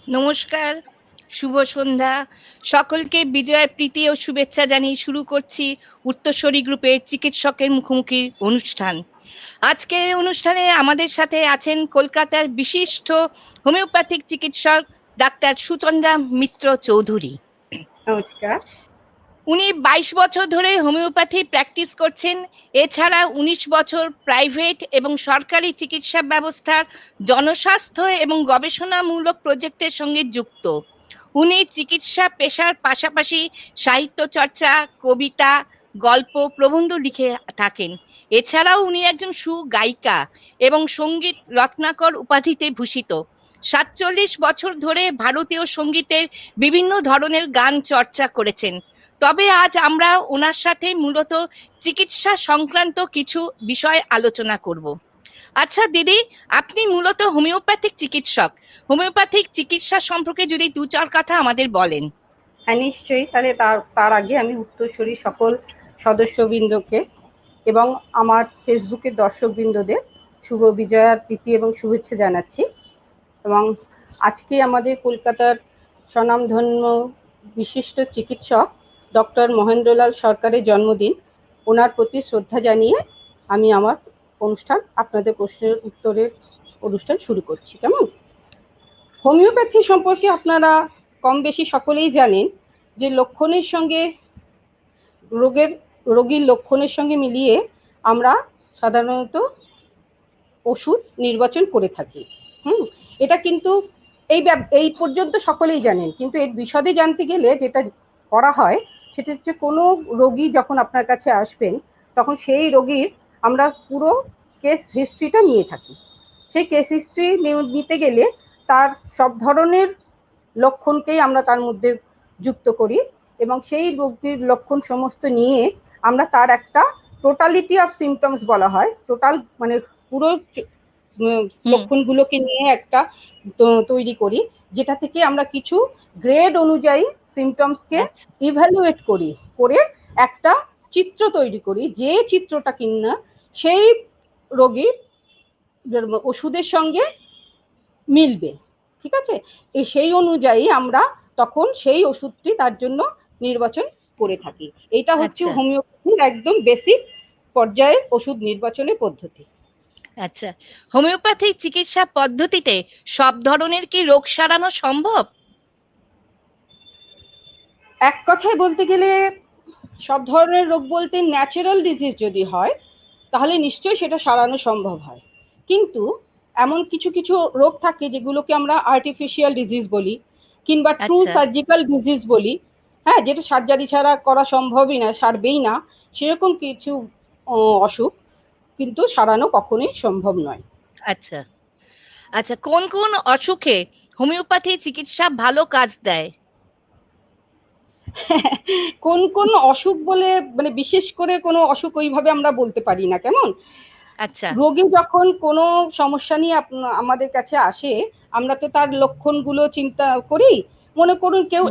নমস্কার, শুভ সন্ধ্যা। সকলকে বিজয়ার প্রীতি ও শুভেচ্ছা জানিয়ে শুরু করছি উত্তরসূরি গ্রুপের চিকিৎসকের মুখোমুখি অনুষ্ঠান। আজকের এই অনুষ্ঠানে আমাদের সাথে আছেন কলকাতার বিশিষ্ট হোমিওপ্যাথিক চিকিৎসক ডাক্তার সুচন্দ্রা মিত্র চৌধুরী। নমস্কার। উনি ২২ বছর ধরে হোমিওপ্যাথি প্র্যাকটিস করছেন। এছাড়া ১৯ বছর প্রাইভেট এবং সরকারি চিকিৎসা ব্যবস্থার জনস্বাস্থ্য এবং গবেষণামূলক প্রজেক্টের সঙ্গে যুক্ত। উনি চিকিৎসা পেশার পাশাপাশি সাহিত্য চর্চা, কবিতা, গল্প, প্রবন্ধ লিখে থাকেন। এছাড়াও উনি একজন সুগায়িকা এবং সঙ্গীত রত্নাকর উপাধিতে ভূষিত। ৪৭ বছর ধরে ভারতীয় সঙ্গীতের বিভিন্ন ধরনের গান চর্চা করেছেন। তবে আজ আমরা ওনার সাথে মূলত চিকিৎসা সংক্রান্ত কিছু বিষয় আলোচনা করব। আচ্ছা দিদি, আপনি মূলত হোমিওপ্যাথিক চিকিৎসক। হোমিওপ্যাথিক চিকিৎসা সম্পর্কে যদি দু চার কথা আমাদের বলেন। হ্যাঁ, নিশ্চয়ই। তাহলে তার আগে আমি উত্তরসূরি সকল সদস্যবৃন্দকে এবং আমার ফেসবুকের দর্শকবৃন্দদের শুভ বিজয়ার প্রীতি এবং শুভেচ্ছা জানাচ্ছি। এবং আজকে আমাদের কলকাতার স্বনামধন্য বিশিষ্ট চিকিৎসক ডক্টর মহেন্দ্রলাল সরকারের জন্মদিন। ওনার প্রতি শ্রদ্ধা জানিয়ে আমি আমার অনুষ্ঠান, আপনাদের প্রশ্নের উত্তরের অনুষ্ঠান শুরু করছি। কেমন? হোমিওপ্যাথি সম্পর্কে আপনারা কম বেশি সকলেই জানেন যে লক্ষণের সঙ্গে রোগীর লক্ষণের সঙ্গে মিলিয়ে আমরা সাধারণত ওষুধ নির্বাচন করে থাকি। এটা কিন্তু এই পর্যন্ত সকলেই জানেন, কিন্তু এর বিশদে জানতে গেলে যেটা করা হয় সেটা হচ্ছে কোনো রোগী যখন আপনার কাছে আসবেন তখন সেই রোগীর আমরা পুরো কেস হিস্ট্রিটা নিয়ে থাকি। সেই কেস হিস্ট্রি নিতে গেলে তার সব ধরনের লক্ষণকেই আমরা তার মধ্যে যুক্ত করি এবং সেই রোগীর লক্ষণ সমস্ত নিয়ে আমরা তার একটা টোটালিটি অফ সিমটমস বলা হয়, টোটাল মানে পুরো লক্ষণগুলোকে নিয়ে একটা তৈরি করি, যেটা থেকে আমরা কিছু গ্রেড অনুযায়ী সিমটমসকে ইভ্যালুয়েট করি, করে একটা চিত্র তৈরি করি, যে চিত্রটা কিনা সেই রোগীর ওষুধের সঙ্গে মিলবে। ঠিক আছে? সেই অনুযায়ী আমরা তখন সেই ওষুধটি তার জন্য নির্বাচন করে থাকি। এটা হচ্ছে হোমিওপ্যাথির একদম বেসিক পর্যায়ের ওষুধ নির্বাচনের পদ্ধতি। আচ্ছা, হোমিওপ্যাথিক চিকিৎসা পদ্ধতিতে সব ধরনের কি রোগ সারানো সম্ভব? এক কথায় বলতে গেলে সব ধরনের রোগ বলতে ন্যাচারাল ডিজিজ যদি হয় তাহলে নিশ্চয়ই সেটা সারানো সম্ভব হয়, কিন্তু এমন কিছু কিছু রোগ থাকে যেগুলোকে আমরা আর্টিফিশিয়াল ডিজিজ বলি কিংবা ট্রু সার্জিক্যাল ডিজিজ বলি। হ্যাঁ, যেটা সার্জারি ছাড়া করা সম্ভবই না, সারবেই না, সেরকম কিছু অসুখ কিন্তু সারানো কখনোই সম্ভব নয়। আচ্ছা আচ্ছা, কোন কোন অসুখে হোমিওপ্যাথি চিকিৎসা ভালো কাজ দেয়? কোন কোন অসুখ বলে মানে বিশেষ করে কোনো অসুখ ওইভাবে আমরা বলতে পারি না। কেমন? আচ্ছা, রোগী যখন কোনো সমস্যা নিয়ে আমাদের কাছে আসে আমরা তো তার লক্ষণগুলো চিন্তা করি। মনে করুন কেউ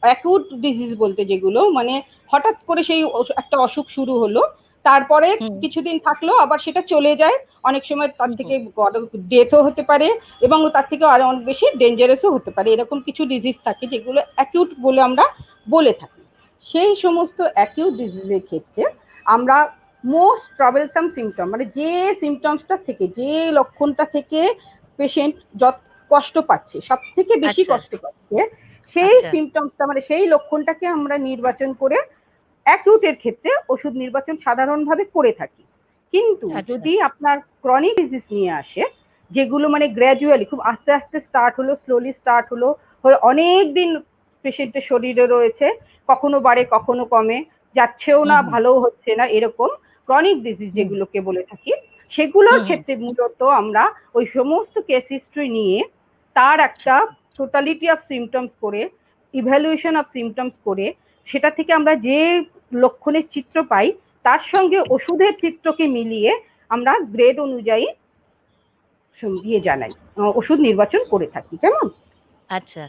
অ্যাকিউট ডিজিজ বলতে যেগুলো মানে হঠাৎ করে সেই একটা অসুখ শুরু হলো, তারপরে কিছুদিন থাকলো, আবার সেটা চলে যায়। অনেক সময় তার থেকে ডেথও হতে পারে এবং তার থেকে আরো অনেক বেশি ডেঞ্জারাসও হতে পারে। এরকম কিছু ডিজিজ থাকে যেগুলো অ্যাকিউট বলে আমরা বলে থাকি। সেই সমস্ত অ্যাকিউট ডিজিজের ক্ষেত্রে আমরা মোস্ট ট্রাভেলসাম সিমটম মানে যে সিমটমসটা থেকে, যে লক্ষণটা থেকে পেশেন্ট যত কষ্ট পাচ্ছে, সব থেকে বেশি কষ্ট পাচ্ছে, সেই সিমটমসটা মানে সেই লক্ষণটাকে আমরা নির্বাচন করে অ্যাকিউটের ক্ষেত্রে ওষুধ নির্বাচন সাধারণভাবে করে থাকি। কিন্তু যদি আপনার ক্রনিক ডিজিজ নিয়ে আসে, যেগুলো মানে গ্র্যাজুয়ালি খুব আস্তে আস্তে স্টার্ট হলো, স্লোলি স্টার্ট হলো, অনেক দিন পেশেন্টের শরীরে রয়েছে, কখনো বাড়ে কখনো কমে, যাচ্ছেও না ভালোও হচ্ছে না, এরকম ক্রনিক ডিজিজ যেগুলোকে বলে থাকি, সেগুলোর ক্ষেত্রে মূলত আমরা ওই সমস্ত কেস হিস্ট্রি নিয়ে তার একটা টোটালিটি অফ সিমটমস করে, ইভ্যালুয়েশন অফ সিমটমস করে, সেটা থেকে আমরা যে লক্ষণের চিত্র পাই তার সঙ্গে ওষুধের চিত্রকে মিলিয়ে আমরা গ্রেড অনুযায়ী জানাই, ওষুধ নির্বাচন করে থাকি। কেমন? আচ্ছা,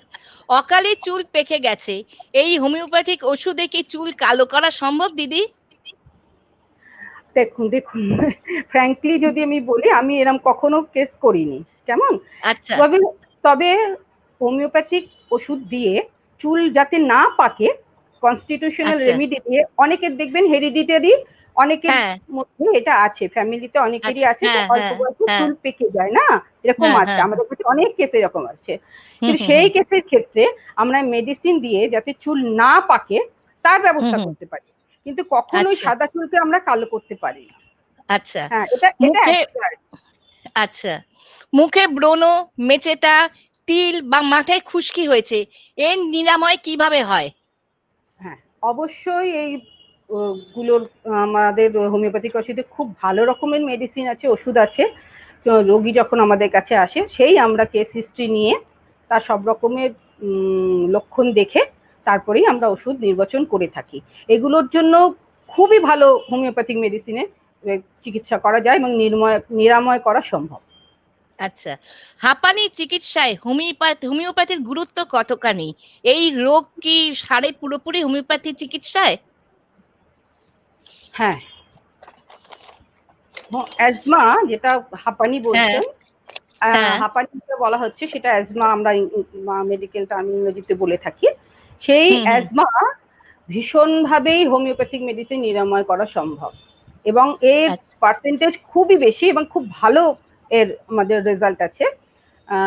অকালে চুল পেকে গেছে, এই হোমিওপ্যাথিক ওষুধে কি চুল কালো করা সম্ভব দিদি? দেখুন ফ্র্যাঙ্কলি যদি আমি বলি, আমি এরকম কখনো কেস করিনি। কেমন? তবে হোমিওপ্যাথিক ওষুধ দিয়ে চুল যাতে না পাকে, কনস্টিটিউশনাল আচ্ছা রেমেডি দিয়ে, অনেকের দেখবেন হেরিডিটারি, অনেকের হ্যাঁ মধ্যে এটা আছে, ফ্যামিলিতে অনেকেরই আচ্ছা আছে যে হ্যাঁ অল্প হ্যাঁ বয়সে হ্যাঁ চুল পেকে যায় না, এরকম হ্যাঁ আছে হ্যাঁ আমাদের কাছে অনেক কেস এরকম আছে। হুম কিন্তু হুম সেই হুম কেসের ক্ষেত্রে আমরা মেডিসিন দিয়ে যাতে চুল না পাকে তার হুম ব্যবস্থা হুম করতে পারি, কিন্তু কখনোই আচ্ছা সাদা চুলকে আমরা কালো করতে পারি না। আচ্ছা হ্যাঁ, এটা এটা মুখে absurd। আচ্ছা মুখে ব্রণ, মেচেটা, তিল বা মাথায় খুশকি হয়েছে, এর নিরাময় কিভাবে হয়? হ্যাঁ, অবশ্যই এই গুলোর আমাদের হোমিওপ্যাথিক ওষুধে খুব ভালো রকমের মেডিসিন আছে, ওষুধ আছে। তো রোগী যখন আমাদের কাছে আসে সেই আমরা কেস হিস্ট্রি নিয়ে তার সব রকমের লক্ষণ দেখে তারপরেই আমরা ওষুধ নির্বাচন করে থাকি। এগুলোর জন্য খুবই ভালো হোমিওপ্যাথিক মেডিসিনে চিকিৎসা করা যায় এবং নিরাময় করা সম্ভব। আচ্ছা, হাঁপানি চিকিৎসায় হোমিওপ্যাথির গুরুত্ব কতখানি? এই রোগ কি সারে পুরোপুরি হোমিওপ্যাথি চিকিৎসায়? হ্যাঁ, অ্যাজমা যেটা হাঁপানি হ্যাঁ বলছেন, হ্যাঁ হাঁপানি যেটা বলা হচ্ছে সেটা অ্যাজমা আমরা মেডিকেল টার্ম ইংরেজিতে বলে থাকি। সেই হুম হুম অ্যাজমা ভীষণভাবেই হোমিওপ্যাথিক মেডিসিন নিরাময় করা সম্ভব, এবং এর আচ্ছা পার্সেন্টেজ খুবই বেশি এবং খুব ভালো এর আমাদের রেজাল্ট আছে।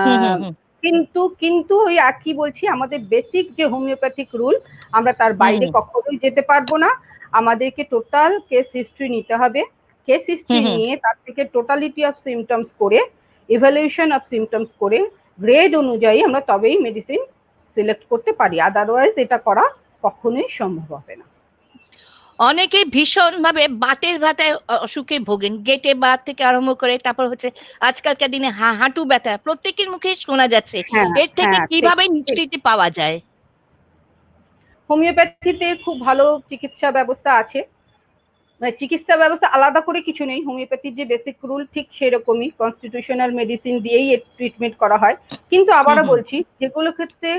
হুম হুম আহ, হুম কিন্তু কিন্তু ওই একই বলছি, আমাদের বেসিক যে হোমিওপ্যাথিক রুল, আমরা তার হুম বাইরে হুম কখনোই যেতে পারবো না। আমাদেরকে টোটাল কেস হিস্ট্রি নিতে হবে, কেস হুম হিস্ট্রি হুম নিয়ে তার থেকে টোটালিটি অফ সিমটমস করে, ইভ্যালুয়েশন অফ সিমটমস করে, গ্রেড অনুযায়ী আমরা তবেই মেডিসিন সিলেক্ট করতে পারি, আদারওয়াইজ এটা করা কখনোই সম্ভব হবে না। অনেকে ভীষণ ভাবে বাতের ব্যথায় অসুখে ভোগেন, গেটে বাত থেকে আরম্ভ করে তারপর হচ্ছে আজকালকার দিনে হাঁটু ব্যথা প্রত্যেকের মুখে শোনা যাচ্ছে। হ্যাঁ, এর থেকে হ্যাঁ, ঠিক কিভাবে ঠিক। নিষ্কৃতি পাওয়া যায়? হোমিওপ্যাথিতে খুব ভালো চিকিৎসা ব্যবস্থা আছে, মানে চিকিৎসা ব্যবস্থা আলাদা করে কিছু নেই, হোমিওপ্যাথির যে বেসিক রুল ঠিক সেরকমই, কনস্টিটিউশনাল মেডিসিন দিয়েই এর ট্রিটমেন্ট করা হয়। কিন্তু হুম আবারও হুম বলছি, যেগুলো ক্ষেত্রে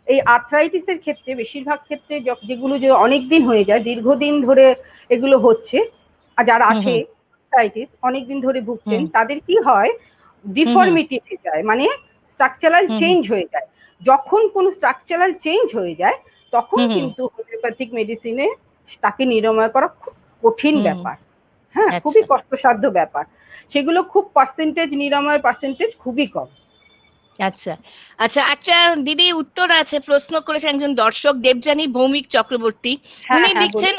এই আর্থ্রাইটিসের ক্ষেত্রে বেশিরভাগ ক্ষেত্রে যেগুলো যে অনেক দিন হয়ে যায়, দীর্ঘদিন ধরে এগুলো হচ্ছে, আর যারা হুম আছে হুম আর্থ্রাইটিস অনেকদিন ধরে ভুগছেন, হুম তাদের কি হয়, হুম হুম ডিফর্মিটি হয়ে যায়, মানে স্ট্রাকচারাল হুম চেঞ্জ হয়ে যায়। যখন কোনো স্ট্রাকচারাল চেঞ্জ হয়ে যায় তখন হুম হুম কিন্তু হোমিওপ্যাথিক মেডিসিনে তাকে নিরাময় করা খুব কঠিন হুম হুম ব্যাপার। হ্যাঁ, খুবই আচ্ছা কষ্টসাধ্য ব্যাপার। সেগুলো খুব পার্সেন্টেজ, নিরাময়ের পার্সেন্টেজ খুবই কম। আচ্ছা আচ্ছা একটা দিদি উত্তর আছে, প্রশ্ন করেছে একজন দর্শক দেবযানী ভৌমিক চক্রবর্তী। হ্যাঁ, উনি হ্যাঁ, লিখছেন, বলুন।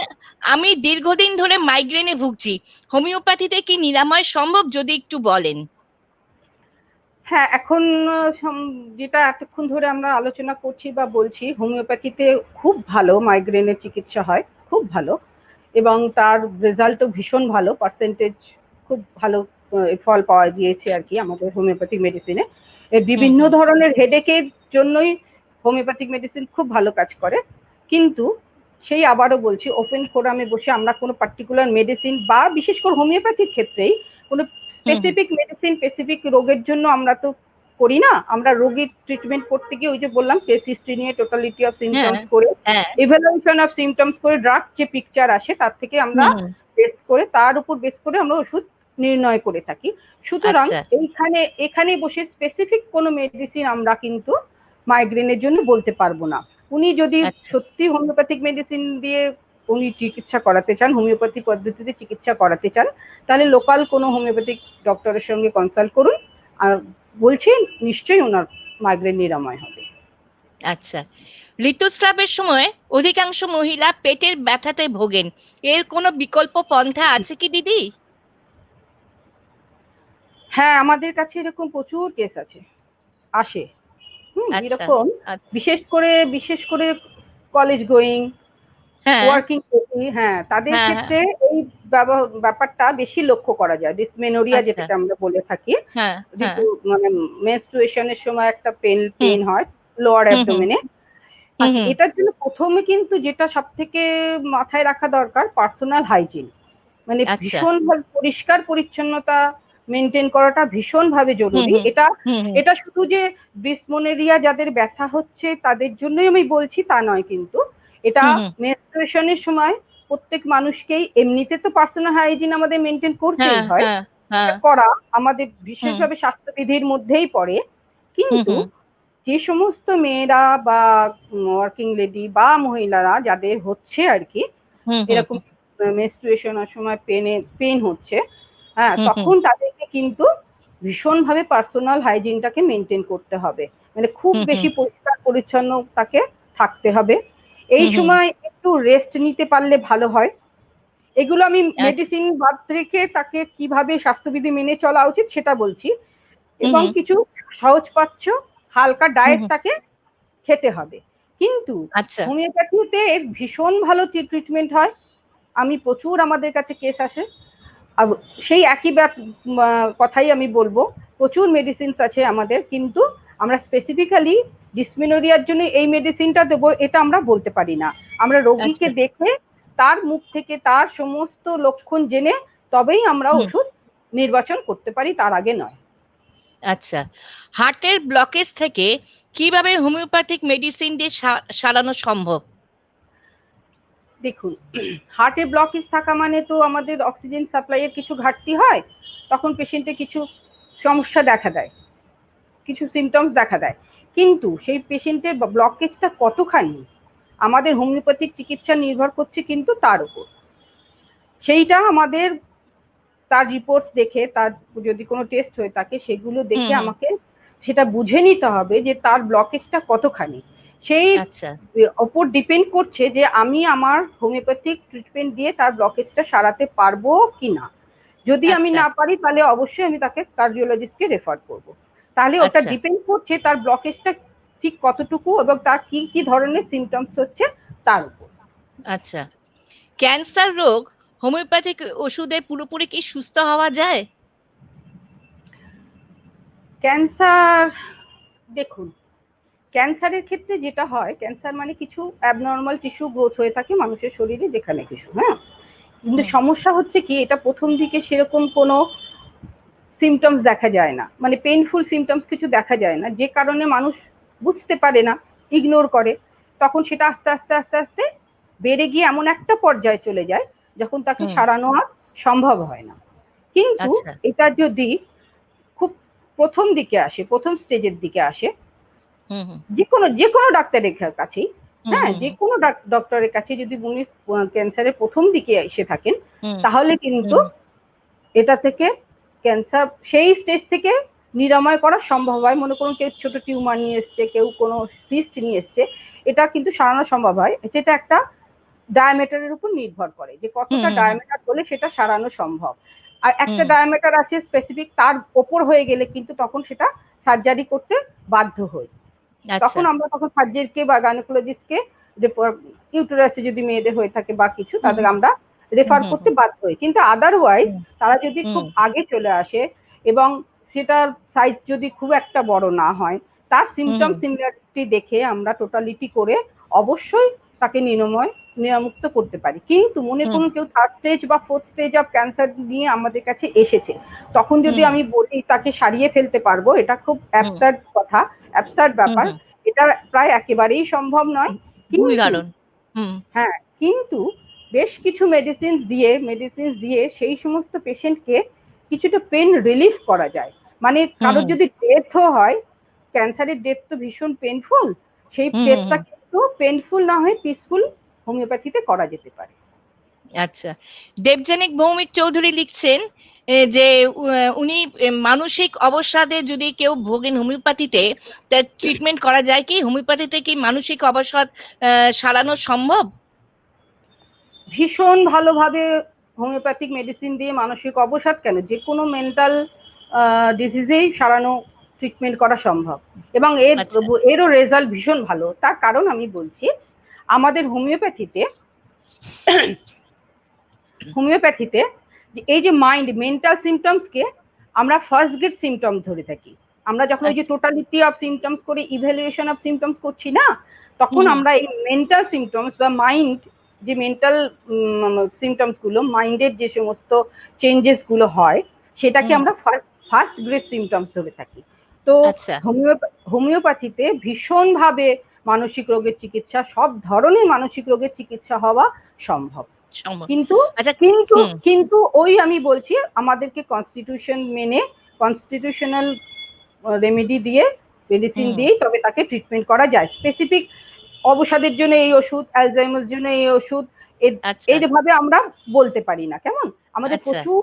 আমি দীর্ঘদিন ধরে মাইগ্রেনে ভুগছি, হোমিওপ্যাথিতে কি নিরাময় সম্ভব, যদি একটু বলেন। হ্যাঁ, এখন যেটা এতক্ষণ ধরে আমরা আলোচনা করছি বা বলছি, হোমিওপ্যাথিতে খুব ভালো মাইগ্রেনের চিকিৎসা হয়, খুব ভালো, এবং তার রেজাল্টও ভীষণ ভালো, পার্সেন্টেজ খুব ভালো ফল পাওয়া গিয়েছে আর কি আমাদের হোমিওপ্যাথিক মেডিসিনে। হুম বিভিন্ন হুম ধরনের হেডেকের জন্যই হোমিওপ্যাথিক মেডিসিন খুব ভালো কাজ করে। কিন্তু সেই আবারও বলছি, ওপেন ফোরামে বসে আমরা কোনো পার্টিকুলার মেডিসিন বা বিশেষ করে হোমিওপ্যাথির ক্ষেত্রেই কোনো হুম হুম স্পেসিফিক মেডিসিন স্পেসিফিক রোগের জন্য আমরা তো করি না। আমরা রোগীর ট্রিটমেন্ট করতে গিয়ে ওই যে বললাম, কেস হিস্ট্রি নিয়ে টোটালিটি অফ হ্যাঁ সিমটমস করে, হ্যাঁ ইভ্যালুয়েশন অফ সিমটমস করে, ড্রাগ যে পিকচার আসে তার থেকে আমরা হুম হুম বেস করে, তার উপর বেস করে আমরা ওষুধ নির্ণয় করে থাকি। সুতরাং আচ্ছা এখানে বসে স্পেসিফিক কোনো মেডিসিন আমরা কিন্তু মাইগ্রেনের জন্য বলতে পারবো না। উনি যদি আচ্ছা সত্যি হোমিওপ্যাথিক মেডিসিন দিয়ে উনি চিকিৎসা করাতে চান, হোমিওপ্যাথি পদ্ধতিতে চিকিৎসা করাতে চান, তাহলে লোকাল কোনো হোমিওপ্যাথিক ডক্টরের সঙ্গে কনসাল্ট করুন, আর বলছি নিশ্চয়ই ওনার মাইগ্রেন নিরাময় হবে। আচ্ছা, ঋতুস্রাবের সময় অধিকাংশ মহিলা পেটের ব্যথাতে ভোগেন, এর কোনো বিকল্প পন্থা আছে কি দিদি? হ্যাঁ, আমাদের কাছে এরকম প্রচুর কেস আছে, আসে। আচ্ছা এরকম আচ্ছা, বিশেষ করে কলেজ গোয়িং, হ্যাঁ ওয়ার্কিং লেডি, হ্যাঁ, তাদের হ্যাঁ হ্যাঁ ক্ষেত্রে এই ব্যাপারটা বেশি লক্ষ্য করা যায়, ডিসমেনোরিয়া আচ্ছা যেটাকে আমরা বলে থাকি। হ্যাঁ হ্যাঁ ঋতু মানে মেনস্ট্রুয়েশনের সময় একটা হুম পেন হয় লোয়ার হুম হুম অ্যাবডোমেনে। হুম আচ্ছা, হুম এটার জন্য প্রথমে কিন্তু যেটা সব থেকে মাথায় রাখা দরকার, পার্সোনাল হাইজিন, মানে আচ্ছা ভীষণভাবে পরিষ্কার পরিচ্ছন্নতা মেনটেন করাটা ভীষণভাবে হুম জরুরি। হুম এটা হুম হুম এটা শুধু যে ডিসমেনোরিয়া যাদের ব্যথা হচ্ছে তাদের জন্যই আমি বলছি তা নয়, কিন্তু এটা হুম হুম মেনস্ট্রুয়েশনের সময় প্রত্যেক মানুষকেই, এমনিতে তো পার্সোনাল হাইজিন আমাদের মেনটেন হ্যাঁ করতেই হয়, হ্যাঁ এটা হ্যাঁ করা আমাদের হুম বিশেষভাবে স্বাস্থ্যবিধির মধ্যেই পড়ে। হুম কিন্তু হুম যে সমস্ত মেয়েরা বা ওয়ার্কিং লেডি বা মহিলারা যাদের হচ্ছে আর কি এরকম মেনস্ট্রুয়েশনের সময় পেন হচ্ছে, হ্যাঁ, তখন তাদেরকে কিন্তু ভীষণভাবে পার্সোনাল হাইজিনটাকে মেনটেন করতে হবে, মানে খুব বেশি পরিষ্কার পরিচ্ছন্ন তাকে থাকতে হবে। এই সময় একটু রেস্ট নিতে পারলে ভালো হয়। এগুলো আমি মেডিসিন বাদ রেখে তাকে কিভাবে স্বাস্থ্যবিধি মেনে চলা উচিত সেটা বলছি, এবং কিছু সহজপাচ্য হালকা ডায়েট তাকে খেতে হবে। কিন্তু হোমিওপ্যাথিতে এর ভীষণ ভালো ট্রিটমেন্ট হয়। আমি প্রচুর আমাদের কাছে কেস আসে, সেই একই কথাই আমি বলবো, প্রচুর মেডিসিনস আছে আমাদের, কিন্তু আমরা স্পেসিফিক্যালি ডিসমেনোরিয়ার জন্য এই মেডিসিনটা দেবো এটা আমরা বলতে পারি না। আমরা রোগীকে দেখে তার মুখ থেকে তার সমস্ত লক্ষণ জেনে তবেই আমরা ওষুধ নির্বাচন করতে পারি, তার আগে নয়। আচ্ছা, হার্টের ব্লকেজ থেকে কিভাবে হোমিওপ্যাথিক মেডিসিন দিয়ে সারানো সম্ভব? দেখুন, হার্টে ব্লকেজ থাকা মানে তো আমাদের অক্সিজেন সাপ্লাইয়ের কিছু ঘাটতি হয়, তখন পেশেন্টে কিছু সমস্যা দেখা দেয়, কিছু সিমটমস দেখা দেয়, কিন্তু সেই পেশেন্টের ব্লকেজটা কতখানি আমাদের হোমিওপ্যাথিক চিকিৎসা নির্ভর করছে কিন্তু তার উপর। সেইটা আমাদের তার রিপোর্টস দেখে, তার যদি কোনো টেস্ট হয়ে থাকে সেগুলো দেখে আমাকে সেটা বুঝে নিতে হবে যে তার ব্লকেজটা কতখানি। সেই ওপর ডিপেন্ড করছে যে আমি আমার হোমিওপ্যাথিক ট্রিটমেন্ট দিয়ে তার ব্লকেজটা সারাতে পারবো কি না। যদি আমি না পারি তাহলে অবশ্যই আমি তাকে কার্ডিওলজিস্টকে রেফার করব। তাহলে ওটা ডিপেন্ড করছে তার ব্লকেজটা ঠিক কতটুকু এবং তার কি কি ধরনের সিমটমস হচ্ছে তার উপর। আচ্ছা, ক্যান্সার রোগ হোমিওপ্যাথিক ওষুধে পুরোপুরি কি সুস্থ হওয়া যায়? ক্যান্সার, দেখুন, ক্যান্সারের ক্ষেত্রে যেটা হয়, ক্যান্সার মানে কিছু অ্যাবনর্মাল টিস্যু গ্রোথ হয়ে থাকে মানুষের শরীরে যেখানে কিছু, হ্যাঁ, কিন্তু সমস্যা হচ্ছে কি এটা প্রথম দিকে সেরকম কোনো সিমটমস দেখা যায় না, মানে পেইনফুল সিমটমস কিছু দেখা যায় না, যে কারণে মানুষ বুঝতে পারে না, ইগনোর করে। তখন সেটা আস্তে আস্তে আস্তে আস্তে বেড়ে গিয়ে এমন একটা পর্যায়ে চলে যায় যখন তাকে সারানো আর সম্ভব হয় না। কিন্তু এটা যদি খুব প্রথম দিকে আসে, প্রথম স্টেজের দিকে আসে, যে কোনো ডাক্তারের কাছেই, হ্যাঁ, যে কোনো ডক্টরের কাছে যদি উনি ক্যান্সারের প্রথম দিকে এসে থাকেন, তাহলে কিন্তু এটা থেকে ক্যান্সার সেই স্টেজ থেকে নিরাময় করা সম্ভব হয়। মনে করুন কেউ ছোট টিউমার নিয়ে এসছে, কেউ কোনো সিস্ট নিয়ে এসছে, এটা কিন্তু সারানো সম্ভব হয়। সেটা একটা ডায়ামিটারের উপর নির্ভর করে যে কতটা ডায়ামিটার হলে সেটা সারানো সম্ভব। আর একটা ডায়ামিটার আছে স্পেসিফিক, তার ওপর হয়ে গেলে কিন্তু তখন সেটা সার্জারি করতে বাধ্য হই। তখন আমরা সার্জনকে বা গাইনোকোলজিস্টকে, ইউটেরাসে যদি মেয়েদের হয়ে থাকে বা কিছু, তাদের আমরা রেফার করতে বাধ্য হই। কিন্তু আদারওয়াইজ তারা যদি খুব আগে চলে আসে এবং সেটার সাইজ যদি খুব একটা বড় না হয়, তার সিমটম সিমিলারিটি দেখে আমরা টোটালিটি করে অবশ্যই তাকে নিরামুক্ত করতে পারি। কিন্তু মনে করুন কেউ থার্ড স্টেজ বা ফোর্থ স্টেজ অফ ক্যান্সার নিয়ে আমাদের কাছে এসেছে, তখন যদি আমি বলি তাকে সারিয়ে ফেলতে পারবো, এটা খুব অ্যাবসার্ড কথা, অ্যাবসার্ড ব্যাপার, এটা প্রায় একেবারেই সম্ভব নয়। হ্যাঁ, কিন্তু বেশ কিছু মেডিসিনস দিয়ে সেই সমস্ত পেশেন্টকে কিছুটা পেন রিলিফ করা যায়। মানে কারোর যদি ডেথও হয়, ক্যান্সারের ডেথ তো ভীষণ পেনফুল, সেই ডেথটা কিন্তু পেনফুল না হয়ে পিসফুল হোমিওপ্যাথিতে করা যেতে পারে। আচ্ছা, দেবযানীক ভৌমিক চৌধুরী লিখছেন যে উনি মানসিক অবসাদে যদি কেউ ভোগেন হোমিওপ্যাথিতে, তার ট্রিটমেন্ট করা যায় কি? হোমিওপ্যাথিতে কি মানসিক অবসাদ সারানো সম্ভব? ভীষণ ভালোভাবে হোমিওপ্যাথিক মেডিসিন দিয়ে মানসিক অবসাদ কেন, যে কোনো মেন্টাল ডিজিজেই সারানো, ট্রিটমেন্ট করা সম্ভব, এবং এরও রেজাল্ট ভীষণ ভালো। তার কারণ আমি বলছি, আমাদের হোমিওপ্যাথিতে এই যে মেন্টাল সিমটমসকে আমরা ফার্স্ট গ্রেড সিমটম ধরে থাকি। আমরা যখন ওই যে টোটালিটি অফ সিমটমস করে ইভ্যালুয়েশন অফ সিমটমস করছি না, তখন আমরা এই মেন্টাল সিমটমস বা মাইন্ড, যে মেন্টাল সিমটমস গুলো, মাইন্ডের যে সমস্ত চেঞ্জেস গুলো হয়, সেটাকে আমরা ফার্স্ট গ্রেড সিমটমস ধরে থাকি। তো হোমিওপ্যাথিতে ভীষণভাবে মানসিক রোগের চিকিৎসা, সব ধরনের মানসিক রোগের চিকিৎসা হওয়া সম্ভব। কিন্তু কিন্তু কিন্তু ওই আমি বলছি, আমাদেরকে কনস্টিটিউশন মেনে, কনস্টিটিউশনাল রেমেডি দিয়ে মেডিসিন দিয়েই তবে তাকে ট্রিটমেন্ট করা যায়। স্পেসিফিক অবসাদের জন্য এই ওষুধ, অ্যালজাইমার্স জন্য এই ওষুধ, এইভাবে আমরা বলতে পারি না। কেমন, আমাদের প্রচুর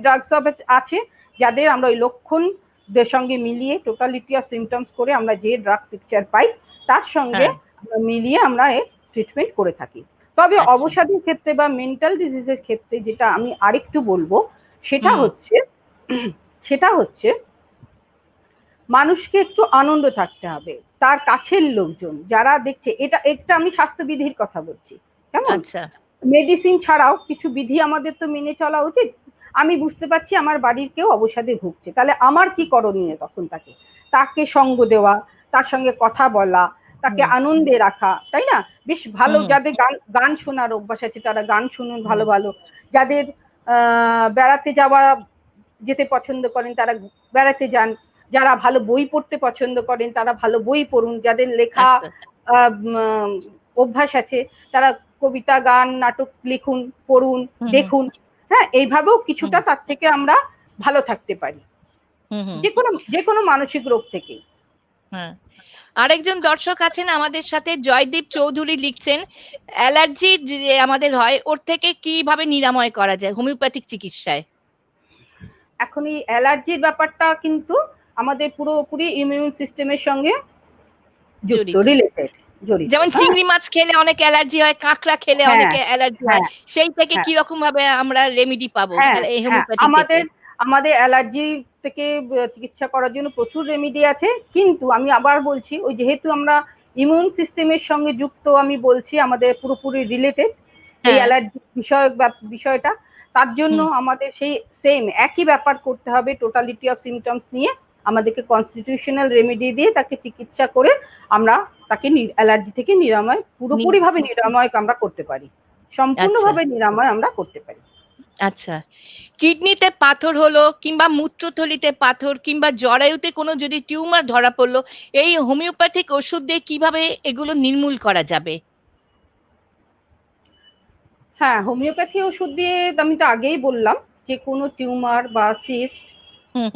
ড্রাগস আছে যাদের আমরা ওই লক্ষণদের সঙ্গে মিলিয়ে টোটালিটি অফ সিমটমস করে আমরা যে ড্রাগ পিকচার পাই তার সঙ্গে মিলিয়ে আমরা এর ট্রিটমেন্ট করে থাকি। তবে অবসাদের ক্ষেত্রে বা মেন্টাল ডিজিজের ক্ষেত্রে যেটা আমি আরেকটু বলবো সেটা হচ্ছে মানুষকে একটু আনন্দ থাকতে হবে। তার কাছের লোকজন যারা দেখছে, এটা আমি স্বাস্থ্যবিধির কথা বলছি, কেমন, মেডিসিন ছাড়াও কিছু বিধি আমাদের তো মেনে চলা উচিত। আমি বুঝতে পারছি আমার বাড়ির কেউ অবসাদে ভুগছে, তাহলে আমার কি করণীয়? তখন তাকে সঙ্গ দেওয়া, তার সঙ্গে কথা বলা, তাকে আনন্দে রাখা, তাই না? বেশ ভালো, যাদের গান শোনার অভ্যাস আছে তারা গান শুনুন ভালো ভালো, যাদের বেড়াতে যেতে পছন্দ করেন তারা বেড়াতে যান, যারা ভালো বই পড়তে পছন্দ করেন তারা ভালো বই পড়ুন, যাদের লেখা অভ্যাস আছে তারা কবিতা, গান, নাটক লিখুন, পড়ুন, দেখুন। হ্যাঁ, এইভাবেও কিছুটা তার থেকে আমরা ভালো থাকতে পারি যে কোনো মানসিক রোগ থেকে। আরেকজন দর্শক আছেন আমাদের সাথে, জয়দীপ চৌধুরী লিখছেন, অ্যালার্জি আমাদের হয়, ওর থেকে কিভাবে নিরাময় করা যায় হোমিওপ্যাথিক চিকিৎসায়? এখন এই অ্যালার্জির ব্যাপারটা কিন্তু আমাদের পুরোপুরি ইমিউন সিস্টেমের সঙ্গে যুক্ত, রিলেটেড, জড়িত। যেমন চিংড়ি মাছ খেলে অনেক অ্যালার্জি হয়, কাঁকড়া খেলে অনেকে অ্যালার্জি হয়, সেই থেকে কি রকম ভাবে আমরা রেমেডি পাবো আমাদের অ্যালার্জি থেকে চিকিৎসা করার জন্য প্রচুর রেমেডি আছে, কিন্তু আমি আবার বলছি ওই যেহেতু আমরা ইমিউন সিস্টেমের সঙ্গে যুক্ত, আমি বলছি আমাদের পুরোপুরি রিলেটেড এই অ্যালার্জি বিষয়টা, তার জন্য আমাদের সেই সেম একই ব্যাপার করতে হবে, টোটালিটি অফ সিমটমস নিয়ে আমাদেরকে কনস্টিটিউশনাল রেমেডি দিয়ে তাকে চিকিৎসা করে আমরা তাকে অ্যালার্জি থেকে নিরাময়, পুরোপুরিভাবে নিরাময় আমরা করতে পারি, সম্পূর্ণভাবে নিরাময় আমরা করতে পারি। আচ্ছা, কিডনিতে পাথর হলো কিংবা মূত্রথলিতে পাথর কিংবা জরায়ুতে কোনো যদি টিউমার ধরা পড়লো, এই হোমিওপ্যাথিক ওষুধ দিয়ে কিভাবে এগুলো নির্মূল করা যাবে? হ্যাঁ, হোমিওপ্যাথি ওষুধ দিয়ে আমি তো আগেই বললাম যে কোনো টিউমার বা সিস্ট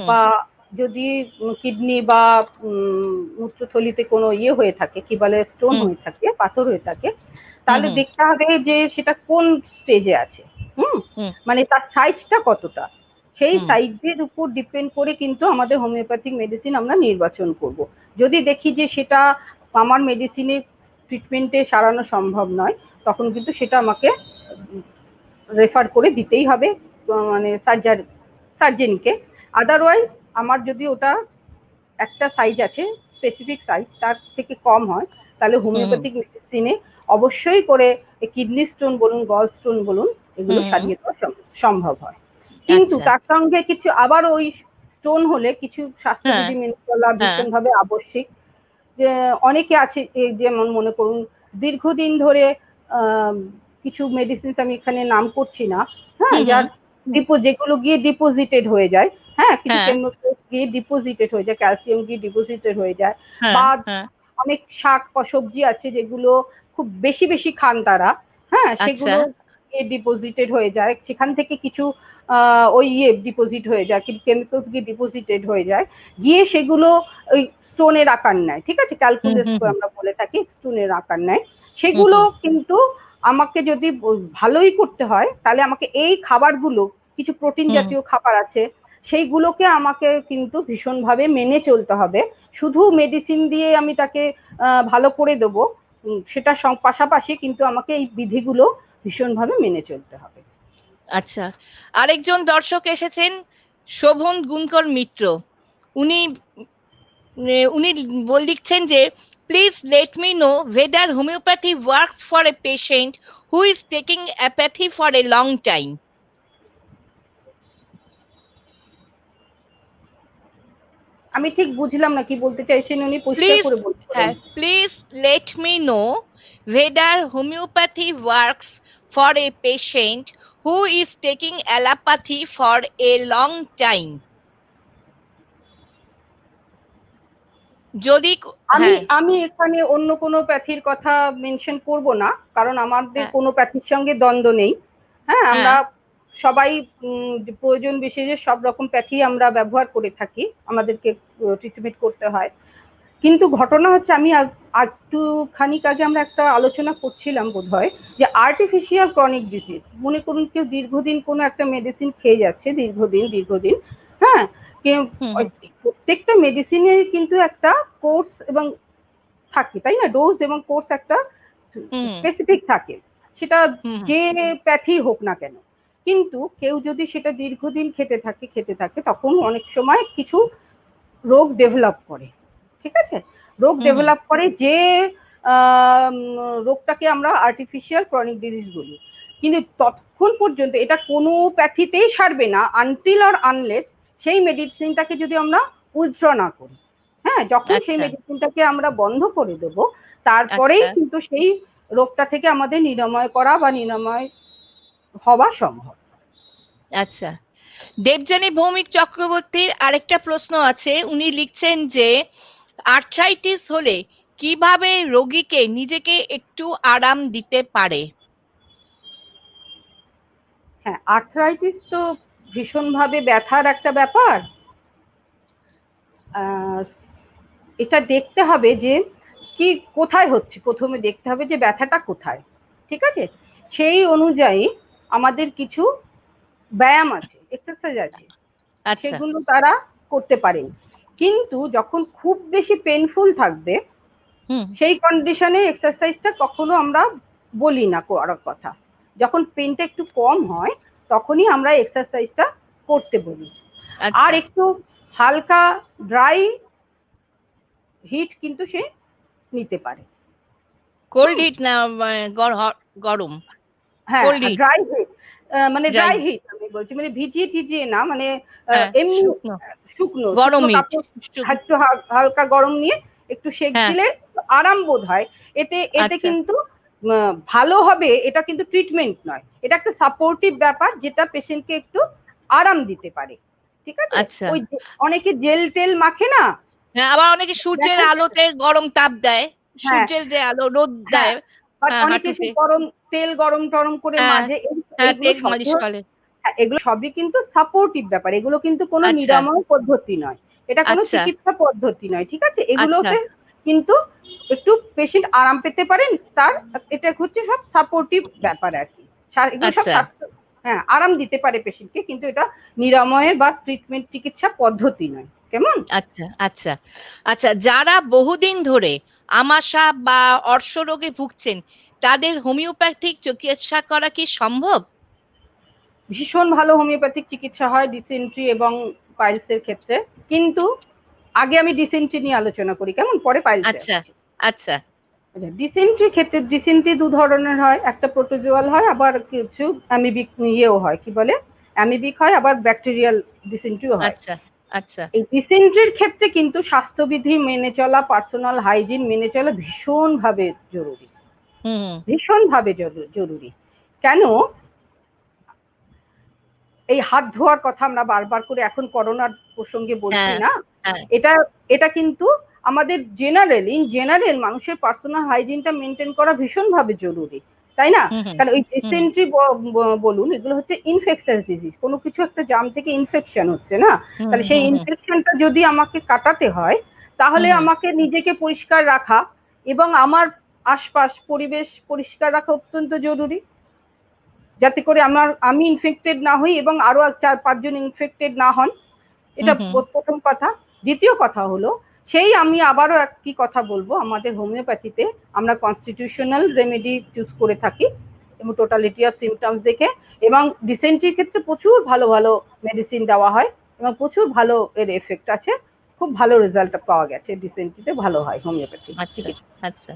বা যদি কিডনি বা মূত্রথলিতে কোনো হয়ে থাকে, কি বলে স্টোন হয়ে থাকে, পাথর হয়ে থাকে, তাহলে দেখতে হবে যে সেটা কোন স্টেজে আছে, মানে তার সাইজটা কতটা, সেই সাইজের উপর ডিপেন্ড করে কিন্তু আমাদের হোমিওপ্যাথিক মেডিসিন আমরা নির্বাচন করব। যদি দেখি যে সেটা আমার মেডিসিনের ট্রিটমেন্টে সারানো সম্ভব নয়, তখন কিন্তু সেটা আমাকে রেফার করে দিতেই হবে মানে সার্জেনকে। আদারওয়াইজ আমার যদি ওটা একটা সাইজ আছে, স্পেসিফিক সাইজ, তার থেকে কম হয়, তাহলে হোমিওপ্যাথিক মেডিসিনে অবশ্যই করে কিডনি স্টোন বলুন, গল স্টোন বলুন, এগুলো সারিয়ে দেওয়া সম্ভব হয়। কিন্তু তার সঙ্গে কিছু আবার ওই স্টোন হলে কিছু স্বাস্থ্যবিধি মেনে চলা ভীষণভাবে আবশ্যিক। যে অনেকে আছে যেমন মনে করুন দীর্ঘদিন ধরে কিছু মেডিসিন আমি এখানে নাম করছি না, হ্যাঁ, যার যেগুলো গিয়ে ডিপোজিটেড হয়ে যায়, হ্যাঁ, কিছু কেমিক্যাল গিয়ে ডিপোজিটেড হয়ে যায়, ক্যালসিয়াম গিয়ে ডিপোজিটেড হয়ে যায়, বা অনেক শাক বা সবজি আছে যেগুলো খুব বেশি বেশি খান তারা, হ্যাঁ, সেগুলো ডিপোজিটেড হয়ে যায়, সেখান থেকে কিছু ওই ডিপোজিট হয়ে যায়, কেমিক্যালস গিয়ে ডিপোজিটেড হয়ে যায়, গিয়ে সেগুলো ওই স্টোনের আকার নেয়, ঠিক আছে, ক্যালকুলাস আমরা বলে থাকি, স্টোনের আকার নেয়। সেগুলো কিন্তু আমাকে যদি ভালোই করতে হয় তাহলে আমাকে এই খাবারগুলো, কিছু প্রোটিন জাতীয় খাবার আছে, সেইগুলোকে আমাকে কিন্তু ভীষণভাবে মেনে চলতে হবে। শুধু মেডিসিন দিয়ে আমি তাকে ভালো করে দেবো সেটা পাশাপাশি কিন্তু আমাকে এই বিধিগুলো ভীষণভাবে মেনে চলতে হবে। আচ্ছা, আরেকজন দর্শক এসেছেন, শোভন গুণকর মিত্র, উনি লিখছেন যে please let me know whether homeopathy works for a patient who is taking apathy for a long time. আমি ঠিক বুঝলাম না কি বলতে চাইছেন উনি, পরিষ্কার করে বলুন। Please let me know whether homeopathy works for a patient who is taking allopathy for a long time. যদি আমি এখানে অন্য কোনো প্যাথির কথা মেনশন করব না, কারণ আমাদের কোনো প্যাথির সঙ্গে দ্বন্দ্ব নেই, হ্যাঁ, আমরা সবাই প্রয়োজন বিশেষে সব রকম প্যাথি আমরা ব্যবহার করে থাকি, আমাদেরকে ট্রিটমেন্ট করতে হয়। কিন্তু ঘটনা হচ্ছে আমি একটু খানিক আগে আমরা একটা আলোচনা করছিলাম বোধহয়, যে আর্টিফিশিয়াল ক্রনিক ডিজিজ, মনে করুন কেউ দীর্ঘদিন কোনো একটা মেডিসিন খেয়ে যাচ্ছে, দীর্ঘদিন, হ্যাঁ, কেউ প্রত্যেকটা মেডিসিনের কিন্তু একটা কোর্স এবং থাকে, তাই না? ডোজ এবং কোর্স একটা স্পেসিফিক থাকে, সেটা যে প্যাথি হোক না কেন। কিন্তু কেউ যদি সেটা দীর্ঘদিন খেতে থাকে তখন অনেক সময় কিছু রোগ ডেভেলপ করে, ঠিক আছে? রোগ ডেভেলপ করে, যে রোগটাকে আমরা আর্টিফিশিয়াল ক্রনিক ডিজিজ বলি। কিন্তু ততক্ষণ পর্যন্ত এটা কোনো প্যাথিতেই সারবে না আনটিল অর আনলেস সেই মেডিসিনটাকে যদি আমরা উইথড্র না করি। হ্যাঁ, যখন সেই মেডিসিনটাকে আমরা বন্ধ করে দেব, তারপরেই কিন্তু সেই রোগটা থেকে আমাদের নিরাময় করা বা নিরাময় হওয়া সম্ভব। আচ্ছা, দেবযানী ভৌমিক চক্রবর্তীর আরেকটা প্রশ্ন আছে। উনি লিখছেন যে আর্থ্রাইটিস হলে কিভাবে রোগীকে নিজেকে একটু আরাম দিতে পারে? হ্যাঁ, আর্থ্রাইটিস তো ভীষণভাবে ব্যথার একটা ব্যাপার। এটা দেখতে হবে যে কি কোথায় হচ্ছে, প্রথমে দেখতে হবে যে ব্যথাটা কোথায়, ঠিক আছে? সেই অনুযায়ী আমাদের কিছু ব্যায়াম আছে, এক্সারসাইজ আছে, সেগুলো তারা করতে পারেন। কিন্তু যখন খুব বেশি পেইনফুল থাকবে সেই কন্ডিশনে এক্সারসাইজটা কখনো আমরা বলি না করার কথা। যখন পেইনটা একটু কম হয় তখনই আমরা এক্সারসাইজটা করতে বলি। আর একটু হালকা ড্রাই হিট কিন্তু সে নিতে পারে। কোল্ড হিট না গরম? হ্যাঁ, ড্রাই হিট, মানে ড্রাই হিট আমি বলছি, মানে ভিজিয়ে টিজিয়ে না, মানে এমনি শুকনো কাপড় একটু হালকা গরম নিয়ে একটু সেক দিলে আরাম বোধ হয়। এতে কিন্তু ভালো হবে। এটা কিন্তু ট্রিটমেন্ট নয়, এটা একটা সাপোর্টিভ ব্যাপার যেটা পেশেন্টকে একটু আরাম দিতে পারে, ঠিক আছে? ওই অনেকে জেল টেল মাখে না, আবার অনেকে সূর্যের আলোতে গরম তাপ দেয়, সূর্যের যে আলো রোদ দেয়, অনেকে তেল গরম টরম করে মাঝে, এগুলো সবই কিন্তু সাপোর্টিভ ব্যাপার, এগুলো কিন্তু কোনো নিরাময় পদ্ধতি নয়, এটা কোনো চিকিৎসা পদ্ধতি নয়, ঠিক আছে? এগুলোতে কিন্তু একটু পেশেন্ট আরাম পেতে পারেন, তার এটা হচ্ছে সব সাপোর্টিভ ব্যাপার আর কি। এগুলো সব হ্যাঁ, আরাম দিতে পারে পেশেন্টকে, কিন্তু এটা নিরাময়ের বা ট্রিটমেন্ট চিকিৎসা পদ্ধতি নয়, কেমন? আচ্ছা, যারা বহুদিন ধরে আমাশা বা অর্শ রোগে ভুগছেন তাদের হোমিওপ্যাথিক চিকিৎসা করা কি সম্ভব? ভীষণ ভালো হোমিওপ্যাথিক চিকিৎসা হয় ডিসেন্ট্রি এবং পাইলসের ক্ষেত্রে, কিন্তু আগে আমি ডিসেন্ট্রি নিয়ে আলোচনা করি, কেমন? পরে পাইলস। আচ্ছা, ডিসেন্ট্রির ক্ষেত্রে ডিসেন্ট্রি দু ধরনের হয়, একটা প্রোটোজোয়াল হয়, আবার কিছু অ্যামিবিক ইয়েও হয়, কি বলে অ্যামিবিক হয়, আবার ব্যাকটেরিয়াল ডিসেন্ট্রিও হয়। এই ডিসেন্ট্রির ক্ষেত্রে কিন্তু স্বাস্থ্যবিধি মেনে চলা, পার্সোনাল হাইজিন মেনে চলা ভীষণভাবে জরুরি, ভীষণভাবে জরুরি। কেন? এই হাত ধোয়ার কথা আমরা বারবার করে এখন করোনার প্রসঙ্গে বলছি না, এটা কিন্তু আমাদের জেনারেল মানুষের পার্সোনাল হাইজিনটা মেনটেন করা ভীষণভাবে জরুরি, তাই না? কারণ ওই ডিসেন্ট্রি বলুন, এগুলো হচ্ছে ইনফেকশাস ডিজিজ, কোনো কিছু একটা জাম থেকে ইনফেকশন হচ্ছে না, তাহলে সেই ইনফেকশনটা যদি আমাকে কাটাতে হয় তাহলে আমাকে নিজেকে পরিষ্কার রাখা এবং আমার আশপাশ পরিবেশ পরিষ্কার রাখা অত্যন্ত জরুরি, যাতে করে আমি ইনফেক্টেড না হই এবং আরো 4-5 জন ইনফেক্টেড না হন। এটা প্রথম কথা। দ্বিতীয় কথা হলো, আমি আবারও একই কথা বলবো, আমাদের হোমিওপ্যাথিতে আমরা কনস্টিটিউশনাল রেমেডি চুজ করে থাকি এবং টোটালিটি অফ সিমটমস দেখে, এবং ডিসেন্ট্রির ক্ষেত্রে প্রচুর ভালো ভালো মেডিসিন দেওয়া হয় এবং প্রচুর ভালো এর এফেক্ট আছে, খুব ভালো রেজাল্ট পাওয়া গেছে, ডিসেন্ট্রিতে ভালো হয় হোমিওপ্যাথি। আচ্ছা।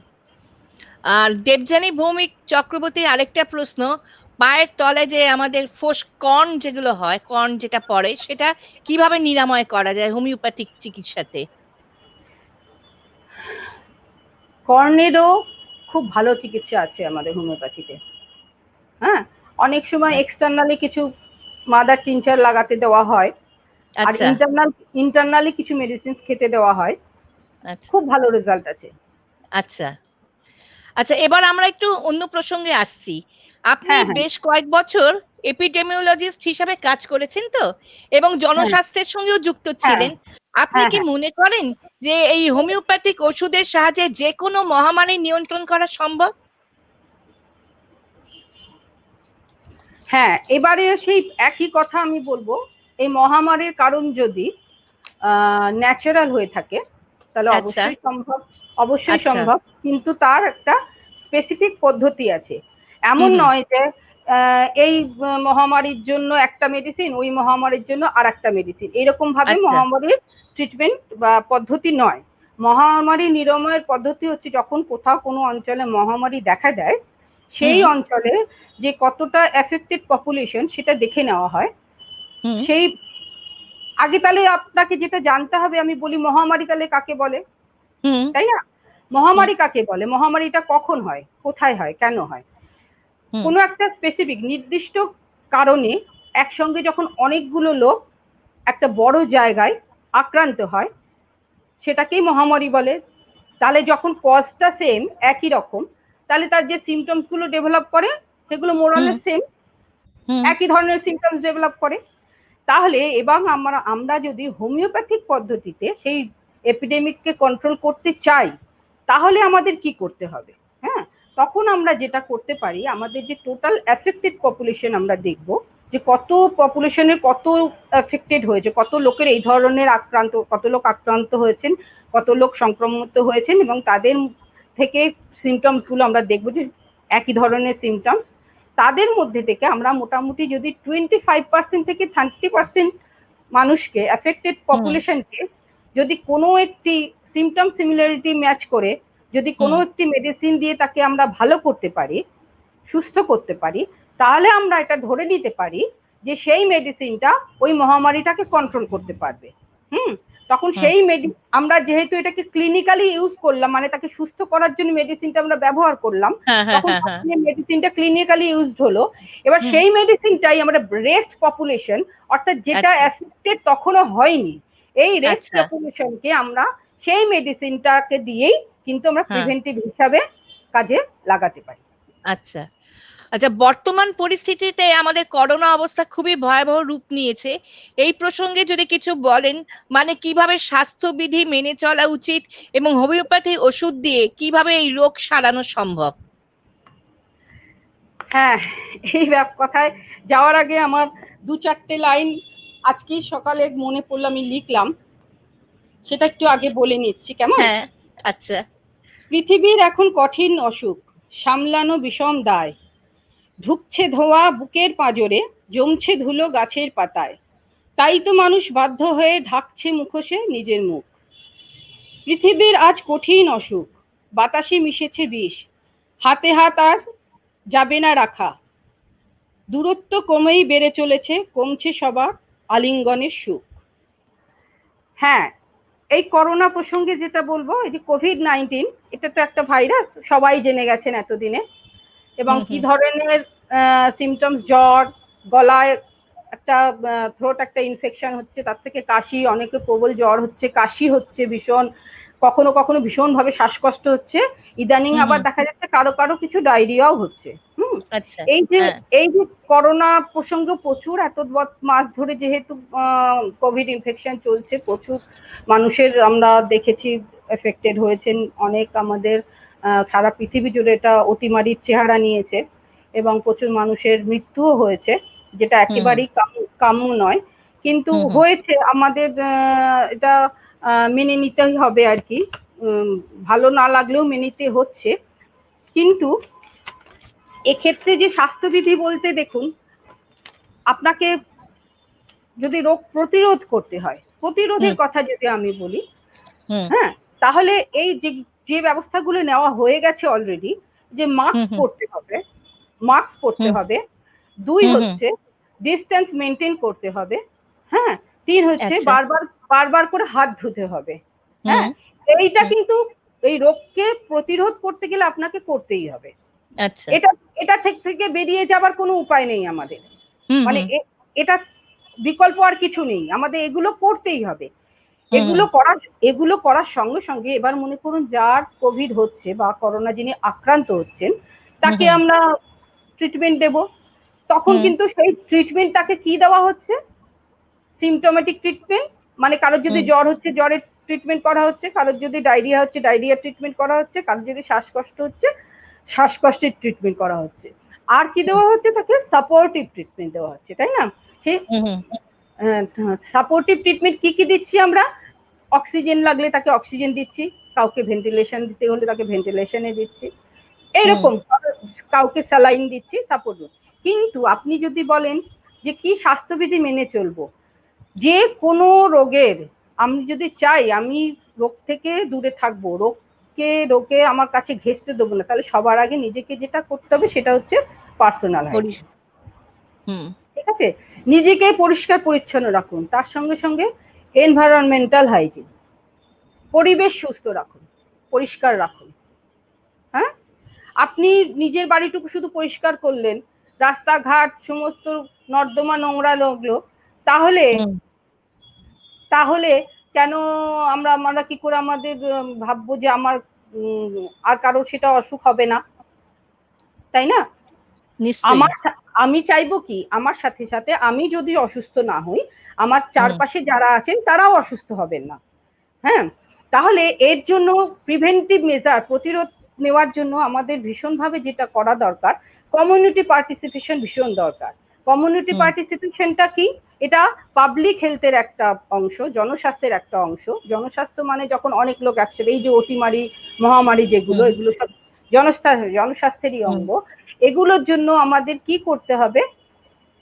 আর দেবযানী ভৌমিক চক্রবর্তীর আরেকটা প্রশ্ন, পায়ের তলে যে আমাদের ফোস কর্ন যেগুলো হয়, কর্ন যেটা পড়ে, সেটা কিভাবে নিরাময় করা যায় হোমিওপ্যাথিক চিকিৎসাতে? কর্নেরও খুব ভালো চিকিৎসা আছে আমাদের হোমিওপ্যাথিতে। হ্যাঁ, অনেক সময় এক্সটার্নালি কিছু মাদার টিনচার লাগাতে দেওয়া হয়, আর ইন্টারনালি কিছু মেডিসিন খেতে দেওয়া হয়, খুব ভালো রেজাল্ট আছে। আচ্ছা, এবার আমরা একটু অন্য প্রসঙ্গে আসছি। আপনি বেশ কয়েক বছর এপিডেমিওলজিস্ট হিসাবে কাজ করেছেন তো, এবং জনস্বাস্থ্যের সঙ্গেও যুক্ত ছিলেন। আপনি হ্যাঁ কি হ্যাঁ মনে করেন যে এই হোমিওপ্যাথিক ওষুধের সাহায্যে যে কোনো মহামারী নিয়ন্ত্রণ করা সম্ভব? হ্যাঁ, এবারে সেই একই কথা আমি বলবো, এই মহামারীর কারণ যদি ন্যাচারাল হয়ে থাকে তাহলে আচ্ছা, অবশ্যই সম্ভব, অবশ্যই আচ্ছা। সম্ভব, কিন্তু তার একটা স্পেসিফিক পদ্ধতি আছে। হুম এমন হুম। নয় যে এই মহামারীর জন্য একটা মেডিসিন, ওই মহামারীর জন্য আর একটা মেডিসিন, এরকম ভাবে আচ্ছা। মহামারীর ট্রিটমেন্ট বা পদ্ধতি নয়। মহামারী নিরাময়ের পদ্ধতি হচ্ছে যখন কোথাও কোনো অঞ্চলে মহামারী দেখা দেয়, সেই হুম অঞ্চলে যে কতটা এফেক্টেড পপুলেশন সেটা দেখে নেওয়া হয়। হুম সেই আগে তাহলে আপনাকে যেটা জানতে হবে, আমি বলি মহামারী তাহলে কাকে বলে, হুম তাই না? হুম মহামারী কাকে বলে, মহামারীটা কখন হয়, কোথায় হয়, কেন হয়? হুম কোনো একটা স্পেসিফিক নির্দিষ্ট কারণে একসঙ্গে যখন অনেকগুলো লোক একটা বড় জায়গায় আক্রান্ত হয়, সেটাকেই মহামারী বলে। তাহলে যখন কজটা সেম, একই রকম, তাহলে তার যে সিমটমস গুলো ডেভেলপ করে সেগুলো হুম মোরালেস সেম, হুম একই ধরনের সিমটমস ডেভেলপ করে। তাহলে এবং আমরা যদি হোমিওপ্যাথিক পদ্ধতিতে সেই এপিডেমিককে কন্ট্রোল করতে চাই, তাহলে আমাদের কি করতে হবে? হ্যাঁ, তখন আমরা যেটা করতে পারি, আমাদের যে টোটাল এফেক্টেড পপুলেশন আমরা দেখব, যে কত পপুলেশনের কত এফেক্টেড হয়েছে, কত লোকের এই ধরনের আক্রান্ত, কত লোক আক্রান্ত হয়েছেন, কত লোক সংক্রমিত হয়েছেন, এবং তাদের থেকে সিমটমস গুলো আমরা দেখবো যে একই ধরনের সিমটমস। তাদের মধ্যে থেকে আমরা মোটামুটি যদি 25% থেকে 30% মানুষকে, এফেক্টেড হুম পপুলেশনকে, যদি কোনো একটি সিমটম সিমিলারিটি ম্যাচ করে যদি কোনো হুম একটি মেডিসিন দিয়ে তাকে আমরা ভালো করতে পারি, সুস্থ করতে পারি, তাহলে আমরা এটা ধরে নিতে পারি যে সেই মেডিসিনটা ওই মহামারীটাকে কন্ট্রোল করতে পারবে। হুম, তখন হুম। সেই আমরা যেহেতু এটাকে ক্লিনিক্যালি ইউজ করলাম, মানে তাকে সুস্থ করার জন্য মেডিসিনটা আমরা ব্যবহার করলাম, হ্যাঁ হ্যাঁ তখন হ্যাঁ হ্যাঁ। মেডিসিনটা ক্লিনিক্যালি ইউজড হলো। এবার হুম। সেই মেডিসিনটাই আমরা রেস্ট পপুলেশন, অর্থাৎ যেটা আচ্ছা এফেক্টেড তখনও হয়নি, এই রেস্ট আচ্ছা। পপুলেশনকে আমরা সেই মেডিসিনটাকে দিয়েই কিন্তু আমরা হ্যাঁ। প্রিভেন্টিভ হিসাবে কাজে লাগাতে পারি। আচ্ছা আচ্ছা, বর্তমান পরিস্থিতিতে আমাদের করোনা অবস্থা খুবই ভয়াবহ রূপ নিয়েছে। এই প্রসঙ্গে যদি কিছু বলেন, মানে কিভাবে স্বাস্থ্যবিধি মেনে চলা উচিত এবং হোমিওপ্যাথি ওষুধ দিয়ে কিভাবে এই রোগ সারানো সম্ভব? হ্যাঁ, এই কথায় যাওয়ার আগে আমার দু চারটে লাইন আজকেই সকালে মনে পড়লো, আমি লিখলাম, সেটা একটু আগে বলে নিচ্ছি, কেমন? হ্যাঁ। আচ্ছা। পৃথিবীর এখন কঠিন অসুখ, সামলানো বিষম দায়, ঢুকছে ধোঁয়া বুকের পাঁজরে, জমছে ধুলো গাছের পাতায়, তাই তো মানুষ বাধ্য হয়ে ঢাকছে মুখোশে নিজের মুখ। পৃথিবীর আজ কঠিন অসুখ, বাতাসে মিশেছে বিষ, হাতে হাত আর যাবে না রাখা, দূরত্ব কমেই বেড়ে চলেছে, কমছে সবার আলিঙ্গনের সুখ। হ্যাঁ, এই করোনা প্রসঙ্গে যেটা বলবো, এই যে কোভিড-19, এটা তো একটা ভাইরাস, সবাই জেনে গেছেন এতদিনে। এবং হুম কি হুম ধরনের সিমটমস, জ্বর, গলায় একটা থ্রোট একটা ইনফেকশন হচ্ছে, তার থেকে কাশি, অনেকে প্রবল জ্বর হচ্ছে, কাশি হচ্ছে ভীষণ, কখনো কখনো ভীষণভাবে শ্বাসকষ্ট হচ্ছে, ইদানিং হুম আবার হুম। দেখা যাচ্ছে কারো কারো কিছু ডায়রিয়াও হচ্ছে। হুম, আচ্ছা। এই যে হ্যাঁ। এই যে করোনা প্রসঙ্গে প্রচুর এত মাস ধরে যেহেতু কোভিড ইনফেকশন চলছে, প্রচুর মানুষের আমরা দেখেছি এফেক্টেড হয়েছেন, অনেক আমাদের সারা পৃথিবী জুড়ে এটা অতিমারির চেহারা নিয়েছে, এবং প্রচুর মানুষের মৃত্যুও হয়েছে, যেটা হুম হুম একেবারেই কাম্য নয়, কিন্তু হুম হুম হয়েছে। আমাদের এটা মেনে নিতেই হবে আর কি, ভালো না লাগলেও মেনে নিতে হচ্ছে। কিন্তু এক্ষেত্রে যে স্বাস্থ্যবিধি বলতে, দেখুন, আপনাকে যদি রোগ প্রতিরোধ করতে হয়, প্রতিরোধের হুম কথা যদি আমি বলি, হুম হ্যাঁ, তাহলে এই যে যে ব্যবস্থাগুলো নেওয়া হয়ে গেছে অলরেডি, যে হুম মাস্ক হুম পরতে হবে, মাস্ক পরতে হুম হবে, দুই হুম হুম। হচ্ছে ডিস্টেন্স মেনটেন করতে হবে, হ্যাঁ, তিন হচ্ছে আচ্ছা। বারবার বারবার করে হাত ধুতে হবে। হুম হ্যাঁ, এইটা হুম। কিন্তু এই রোগকে প্রতিরোধ করতে গেলে আপনাকে করতেই হবে। আচ্ছা। এটা এটা থেকে বেরিয়ে যাবার কোনো উপায় নেই আমাদের, হুম মানে হুম এটা বিকল্প আর কিছু নেই, আমাদের এগুলো করতেই হবে। হুম হুম এগুলো করার এগুলো করার সঙ্গে সঙ্গে এবার মনে করুন যার কোভিড হচ্ছে বা করোনা যিনি আক্রান্ত হচ্ছেন, হুম তাকে হুম আমরা ট্রিটমেন্ট দেব। তখন হুম কিন্তু সেই ট্রিটমেন্টটাকে কি দেওয়া হচ্ছে? সিমটোমেটিক ট্রিটমেন্ট, মানে কারোর যদি জ্বর হচ্ছে জ্বরের ট্রিটমেন্ট করা হচ্ছে, কারোর যদি ডায়রিয়া হচ্ছে ডায়রিয়ার ট্রিটমেন্ট করা হচ্ছে, কারোর যদি শ্বাসকষ্ট হচ্ছে শ্বাসকষ্টের ট্রিটমেন্ট করা হচ্ছে। আর কি দেওয়া হচ্ছে, তাকে সাপোর্টিভ ট্রিটমেন্ট দেওয়া হচ্ছে, তাই না? সেই সাপোর্টিভ ট্রিটমেন্ট কি কি দিচ্ছি আমরা? অক্সিজেন লাগলে তাকে অক্সিজেন দিচ্ছি, কাউকে ভেন্টিলেশন দিতে হলে তাকে ভেন্টিলেশনে দিচ্ছি, এইরকম কাউকে স্যালাইন দিচ্ছি, সাপোর্ট। কিন্তু আপনি যদি বলেন যে কি স্বাস্থ্যবিধি মেনে চলবো, যে কোনো রোগের আমি যদি চাই আমি রোগ থেকে দূরে থাকবো, রোগে আমার কাছে ঘেঁষতে দেবো না, তাহলে সবার আগে নিজেকে যেটা করতে হবে সেটা হচ্ছে পার্সোনাল হাইজিন। ঠিক আছে, নিজেকে পরিষ্কার পরিচ্ছন্ন রাখুন, তার সঙ্গে সঙ্গে এনভায়রনমেন্টাল হাইজিন, পরিবেশ সুস্থ রাখুন, পরিষ্কার রাখুন। হ্যাঁ, আপনি নিজের বাড়িটুকু শুধু পরিষ্কার করলেন, রাস্তাঘাট সমস্ত নর্দমা নোংরা লাগলো, তাহলে তাহলে কেন আমরা কি করে আমাদের ভাববো যে আমার আর কারোর সেটা অসুখ হবে না, তাই না? আমি চাইবো কি আমার সাথে সাথে আমি যদি অসুস্থ না হই, আমার চারপাশে যারা আছেন তারাও অসুস্থ হবেন না। হ্যাঁ, তাহলে এর জন্য প্রিভেন্টিভ মেজার, প্রতিরোধ নেওয়ার জন্য আমাদের ভীষণভাবে যেটা করা দরকার, কমিউনিটি পার্টিসিপেশন ভীষণ দরকার। কমিউনিটি পার্টিসিপেশনটা কি? এটা পাবলিক হেলথের একটা অংশ, জনস্বাস্থ্যের একটা অংশ। জনস্বাস্থ্য মানে যখন অনেক লোক একসাথে, এই যে অতিমারি মহামারী যেগুলো, এগুলো সব জনস্বাস্থ্যেরই অঙ্গ। এগুলোর জন্য আমাদের কি করতে হবে,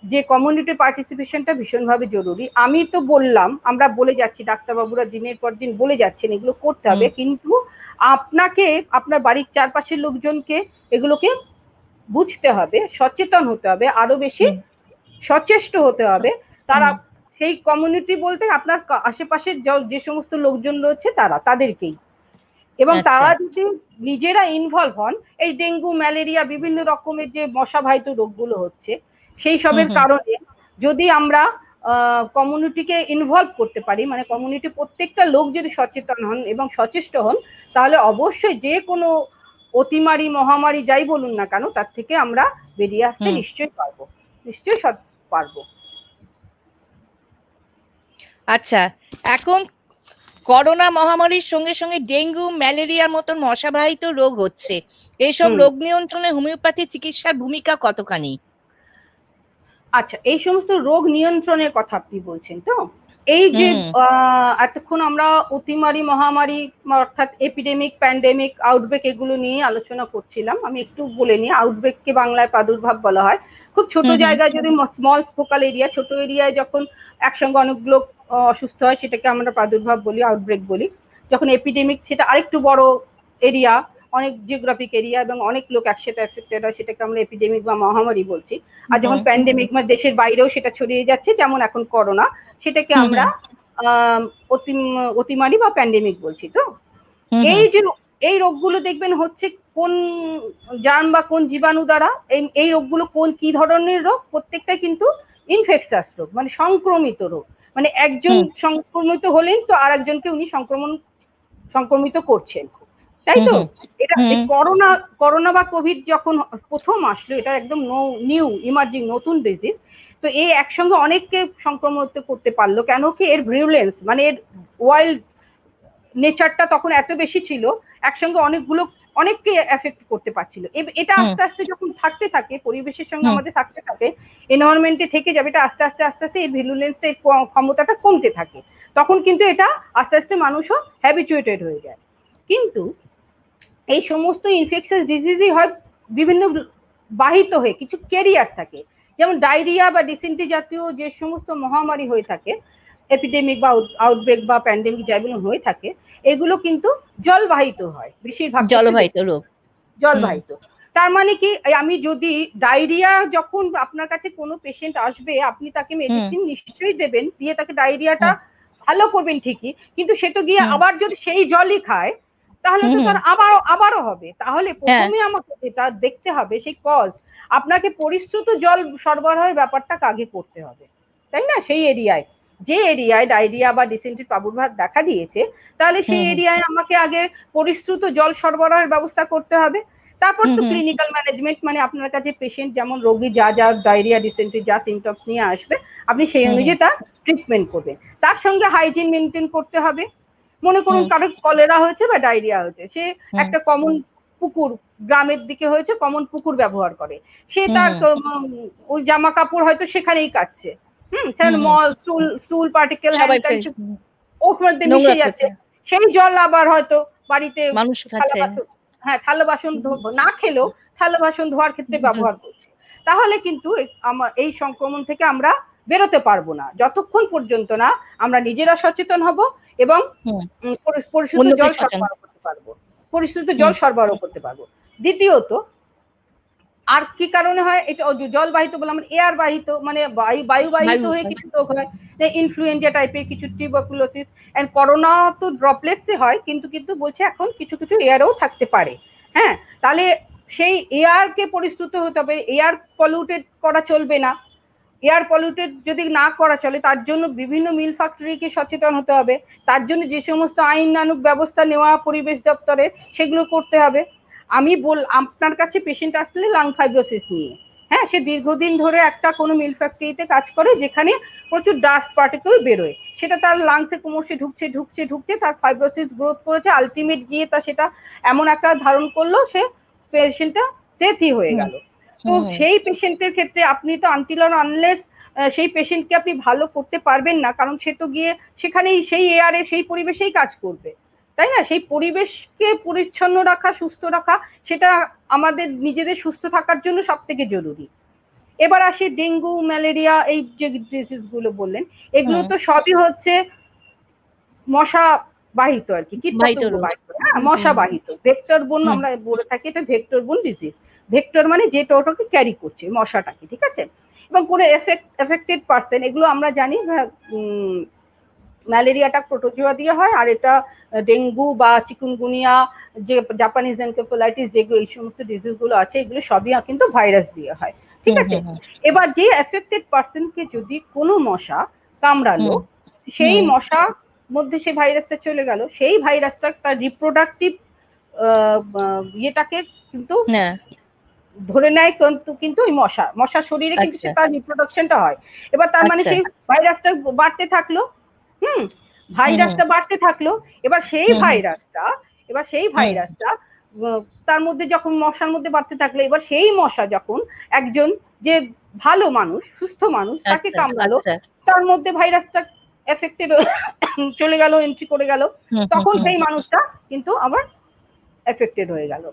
যে কমিউনিটি পার্টিসিপেশনটা ভীষণভাবে জরুরি। আমি তো বললাম, আমরা বলে যাচ্ছি, ডাক্তারবাবুরা দিনের পর দিন বলে যাচ্ছেন এগুলো করতে হবে, কিন্তু আপনাকে আপনার বাড়ির চারপাশের লোকজনকে এগুলোকে বুঝতে হবে, সচেতন হতে হবে, আরো বেশি সচেষ্ট হতে হবে। তারা সেই কমিউনিটি বলতে আপনার আশেপাশের যে সমস্ত লোকজন রয়েছে তাদেরকেই, এবং তারা যদি নিজেরা ইনভলভ হন, এই ডেঙ্গু ম্যালেরিয়া বিভিন্ন রকমের যে মশাবাহিত রোগগুলো হচ্ছে সেই সবের কারণে যদি আমরা কমিউনিটিকে ইনভলভ করতে পারি, মানে কমিউনিটি প্রত্যেকটা লোক যদি সচেতন হন এবং সচেষ্ট হন, তাহলে অবশ্যই যে কোনো অতিমারি মহামারী যাই বলুন না কেন তার থেকে আমরা বেরিয়ে আসতে নিশ্চয়ই পারবো, নিশ্চয়ই পারবো। আচ্ছা, এখন করোনা মহামারীর সঙ্গে সঙ্গে ডেঙ্গু ম্যালেরিয়ার মতন মশাবাহিত রোগ হচ্ছে, এইসব রোগ নিয়ন্ত্রণে হোমিওপ্যাথি চিকিৎসার ভূমিকা কতখানি? আচ্ছা, এই সমস্ত রোগ নিয়ন্ত্রণের কথা আপনি বলছেন তো? এই যে এতক্ষণ আমরা অতিমারি মহামারী অর্থাৎ এপিডেমিক, প্যান্ডেমিক, আউটব্রেক এগুলো নিয়ে আলোচনা করছিলাম। আমি একটু বলে নিই, আউটব্রেককে বাংলায় প্রাদুর্ভাব বলা হয়। খুব ছোট জায়গায় যদি স্মল ফোকাল এরিয়া, ছোট এরিয়ায় যখন একসঙ্গে অনেকগুলো অসুস্থ হয় সেটাকে আমরা প্রাদুর্ভাব বলি, আউটব্রেক বলি। যখন এপিডেমিক সেটা আরেকটু বড় এরিয়া, অনেক জিওগ্রাফিক এরিয়া এবং অনেক লোক একসাথে এফেক্টেড হয়, সেটাকে আমরা এপিডেমিক বা মহামারী বলছি। আর যখন প্যান্ডেমিক মানে দেশের বাইরেও সেটা ছড়িয়ে যাচ্ছে, যেমন এখন করোনা, সেটাকে আমরা অতিমারি বা প্যান্ডেমিক বলছি। তো এই যে এই রোগগুলো দেখবেন হচ্ছে কোন জার্ম বা কোন জীবাণু দ্বারা, এই রোগগুলো কি ধরনের রোগ? প্রত্যেকটা কিন্তু ইনফেকশাস রোগ, মানে সংক্রমিত রোগ। মানে একজন সংক্রমিত হলেন তো আর একজনকে উনি সংক্রমিত করছেন, তাই তো? এটা করোনা বা কোভিড যখন প্রথম আসলো, এটা একদম নিউ ইমার্জিং নতুন ডিজিজ। তো এই একসঙ্গে অনেককে সংক্রমিত করতে পারলো কেন? কি এর ভিরুলেন্স, মানে এর ওয়াইল্ড নেচারটা তখন এত বেশি ছিল, একসঙ্গে অনেককে এফেক্ট করতে পারছিল। এটা আস্তে আস্তে যখন থাকতে থাকে, পরিবেশের সঙ্গে আমাদের থাকতে থাকে, এনভায়রনমেন্টে থেকে যাবে, এটা আস্তে আস্তে আস্তে আস্তে এই ভিরুলেন্সটা, এই ক্ষমতাটা কমতে থাকে। তখন কিন্তু এটা আস্তে আস্তে মানুষও হ্যাবিচুয়েটেড হয়ে যায়। কিন্তু এই সমস্ত ইনফেকশাস ডিজিজই হয় বিভিন্ন বাহিত হয়ে, কিছু ক্যারিয়ার থাকে, যেমন ডায়রিয়া বা ডিসেন্ট্রি জাতীয় যে সমস্ত মহামারী হয়ে থাকে, এপিডেমিক বা আউটব্রেক বা প্যান্ডেমিক যেগুলো হয়ে থাকে, এগুলো কিন্তু জলবাহিত হয়, বেশিরভাগ জলবাহিত রোগ। জলবাহিত। তার মানে কি, আমি যদি ডায়রিয়া, যখন আপনার কাছে কোনো পেশেন্ট আসবে, আপনি তাকে মেডিসিন নিশ্চয়ই দেবেন, দিয়ে তাকে ডায়রিয়াটা ভালো করবেন ঠিকই, কিন্তু সে তো গিয়ে আবার যদি সেই জলই খায় তাহলে তো তার আবারও হবে। তাহলে প্রথমে আমাকে যেটা দেখতে হবে সেই কজ, আপনাকে পরিশ্রুত জল সরবরাহের ব্যাপারটা আগে করতে হবে, তাই না? সেই এরিয়ায়, যে এরিয়ায় ডায়রিয়া বা ডিসেন্ট্রির প্রাদুর্ভাব দেখা দিয়েছে, তাহলে সেই এরিয়ায় আমাকে আগে পরিশ্রুত জল সরবরাহের ব্যবস্থা করতে হবে। তারপর তো ক্লিনিক্যাল ম্যানেজমেন্ট, মানে আপনার কাছে পেশেন্ট যেমন রোগী যা ডায়রিয়া ডিসেন্ট্রি যা সিমটমস নিয়ে আসবে, আপনি সেই অনুযায়ী তার ট্রিটমেন্ট করবেন। তার সঙ্গে হাইজিন মেনটেন করতে হবে। মনে করুন কারোর কলেরা হয়েছে বা ডায়রিয়া হয়েছে, সে একটা কমন পুকুর, গ্রামের দিকে হয়েছে, কমন পুকুর ব্যবহার করে, সে তার ওই জামা কাপড় হয়তো সেখানেই কাচ্ছে, সেখানে মল স্টুল পার্টিকেল ওর মধ্যে মিশে যাচ্ছে, সেই জল আবার হয়তো বাড়িতে থালা বাসন না খেলেও থালা বাসন ধোয়ার ক্ষেত্রে ব্যবহার করছে। তাহলে কিন্তু এই সংক্রমণ থেকে আমরা বেরোতে পারবো না যতক্ষণ পর্যন্ত না আমরা নিজেরা সচেতন হব এবং পরিশুদ্ধ জল সরবরাহ করতে পারবো, পরিশুদ্ধ জল সরবরাহ করতে পারবো। দ্বিতীয়ত আর কি কারণে হয়, এটা জলবাহিত বলে আমরা এয়ার বাহিত, মানে বায়ুবাহিত হয়ে কিছু রোগ হয়, ইনফ্লুয়েঞ্জা টাইপের কিছু, টিউবারকুলোসিস এন্ড করোনা তো ড্রপলেটসে হয়, কিন্তু বলছে এখন কিছু কিছু এয়ারেও থাকতে পারে। হ্যাঁ, তাহলে সেই এয়ারকে পরিশ্রুত হতে হবে, এয়ার পলিউটেড করা চলবে না। এয়ার পলিউটেড যদি না করা চলে, তার জন্য বিভিন্ন মিল ফ্যাক্টরিকে সচেতন হতে হবে, তার জন্য যে সমস্ত আইনানুগ ব্যবস্থা নেওয়া পরিবেশ দপ্তরে সেগুলো করতে হবে। আমি আপনার কাছে পেশেন্ট আসলে লাং ফাইব্রোসিস নিয়ে, হ্যাঁ, সে দীর্ঘদিন ধরে একটা কোনো মিল ফ্যাক্টরিতে কাজ করে যেখানে প্রচুর ডাস্ট পার্টিকেল বেরোয়, সেটা তার লাংসে ক্রমশ ঢুকছে, তার ফাইব্রোসিস গ্রোথ করেছে, আলটিমেট গিয়ে তা সেটা এমন একটা ধারণ করলো, সে পেশেন্টটা ডেথই হয়ে গেল। তো সেই পেশেন্টের ক্ষেত্রে আপনি তো আনটিল অর আনলেস সেই পেশেন্টকে আপনি ভালো করতে পারবেন না, কারণ সে তো গিয়ে সেখানেই সেই এয়ারে সেই পরিবেশেই কাজ করবে, তাই না? সেই পরিবেশকে পরিচ্ছন্ন রাখা, সুস্থ রাখা, সেটা আমাদের নিজেদের সুস্থ থাকার জন্য সব থেকে জরুরি। এবার আসি ডেঙ্গু, ম্যালেরিয়া, এই যে ডিজিজ গুলো বললেন, এগুলো তো সবই হচ্ছে মশা বাহিত আর কি, কীটপতঙ্গ বাহিত, হ্যাঁ, মশা বাহিত, ভেক্টর বোন আমরা বলে থাকি, এটা ভেক্টর বোন ডিজিজ। ভেক্টর মানে যেটা ওটাকে ক্যারি করছে, মশাটাকে, ঠিক আছে? এবং কোনো এফেক্টেড পার্সন, এগুলো আমরা জানি ম্যালেরিয়াটা প্রোটোজোয়া দিয়ে হয়, আর এটা ডেঙ্গু বা চিকুনগুনিয়া, যে জাপানিজ এনকেফেলাইটিস, যেগুলো এই সমস্ত ডিজিজ গুলো আছে, এগুলো সবই কিন্তু ভাইরাস দিয়ে হয়, ঠিক আছে? এবার যে এফেক্টেড পার্সনকে যদি কোনো মশা কামড়ালো, সেই মশা মধ্যে সেই ভাইরাসটা চলে গেল, সেই ভাইরাসটা তার রিপ্রোডাক্টিভ ইয়েটাকে কিন্তু ধরে নেয়, কিন্তু ওই মশার শরীরে কিন্তু তার রিপ্রোডাকশনটা হয়। এবার তার মানে সেই ভাইরাসটা বাড়তে থাকলো, ভাইরাসটা বাড়তে থাকলো। এবার সেই ভাইরাসটা তার মধ্যে যখন মশার মধ্যে বাড়তে থাকলো, এবার সেই মশা যখন একজন যে ভালো মানুষ, সুস্থ মানুষ, তাকে কামড়ালো, তার মধ্যে ভাইরাসটা এফেক্টেড চলে গেল, এন্ট্রি করে গেল, তখন সেই মানুষটা কিন্তু আবার এফেক্টেড হয়ে গেল।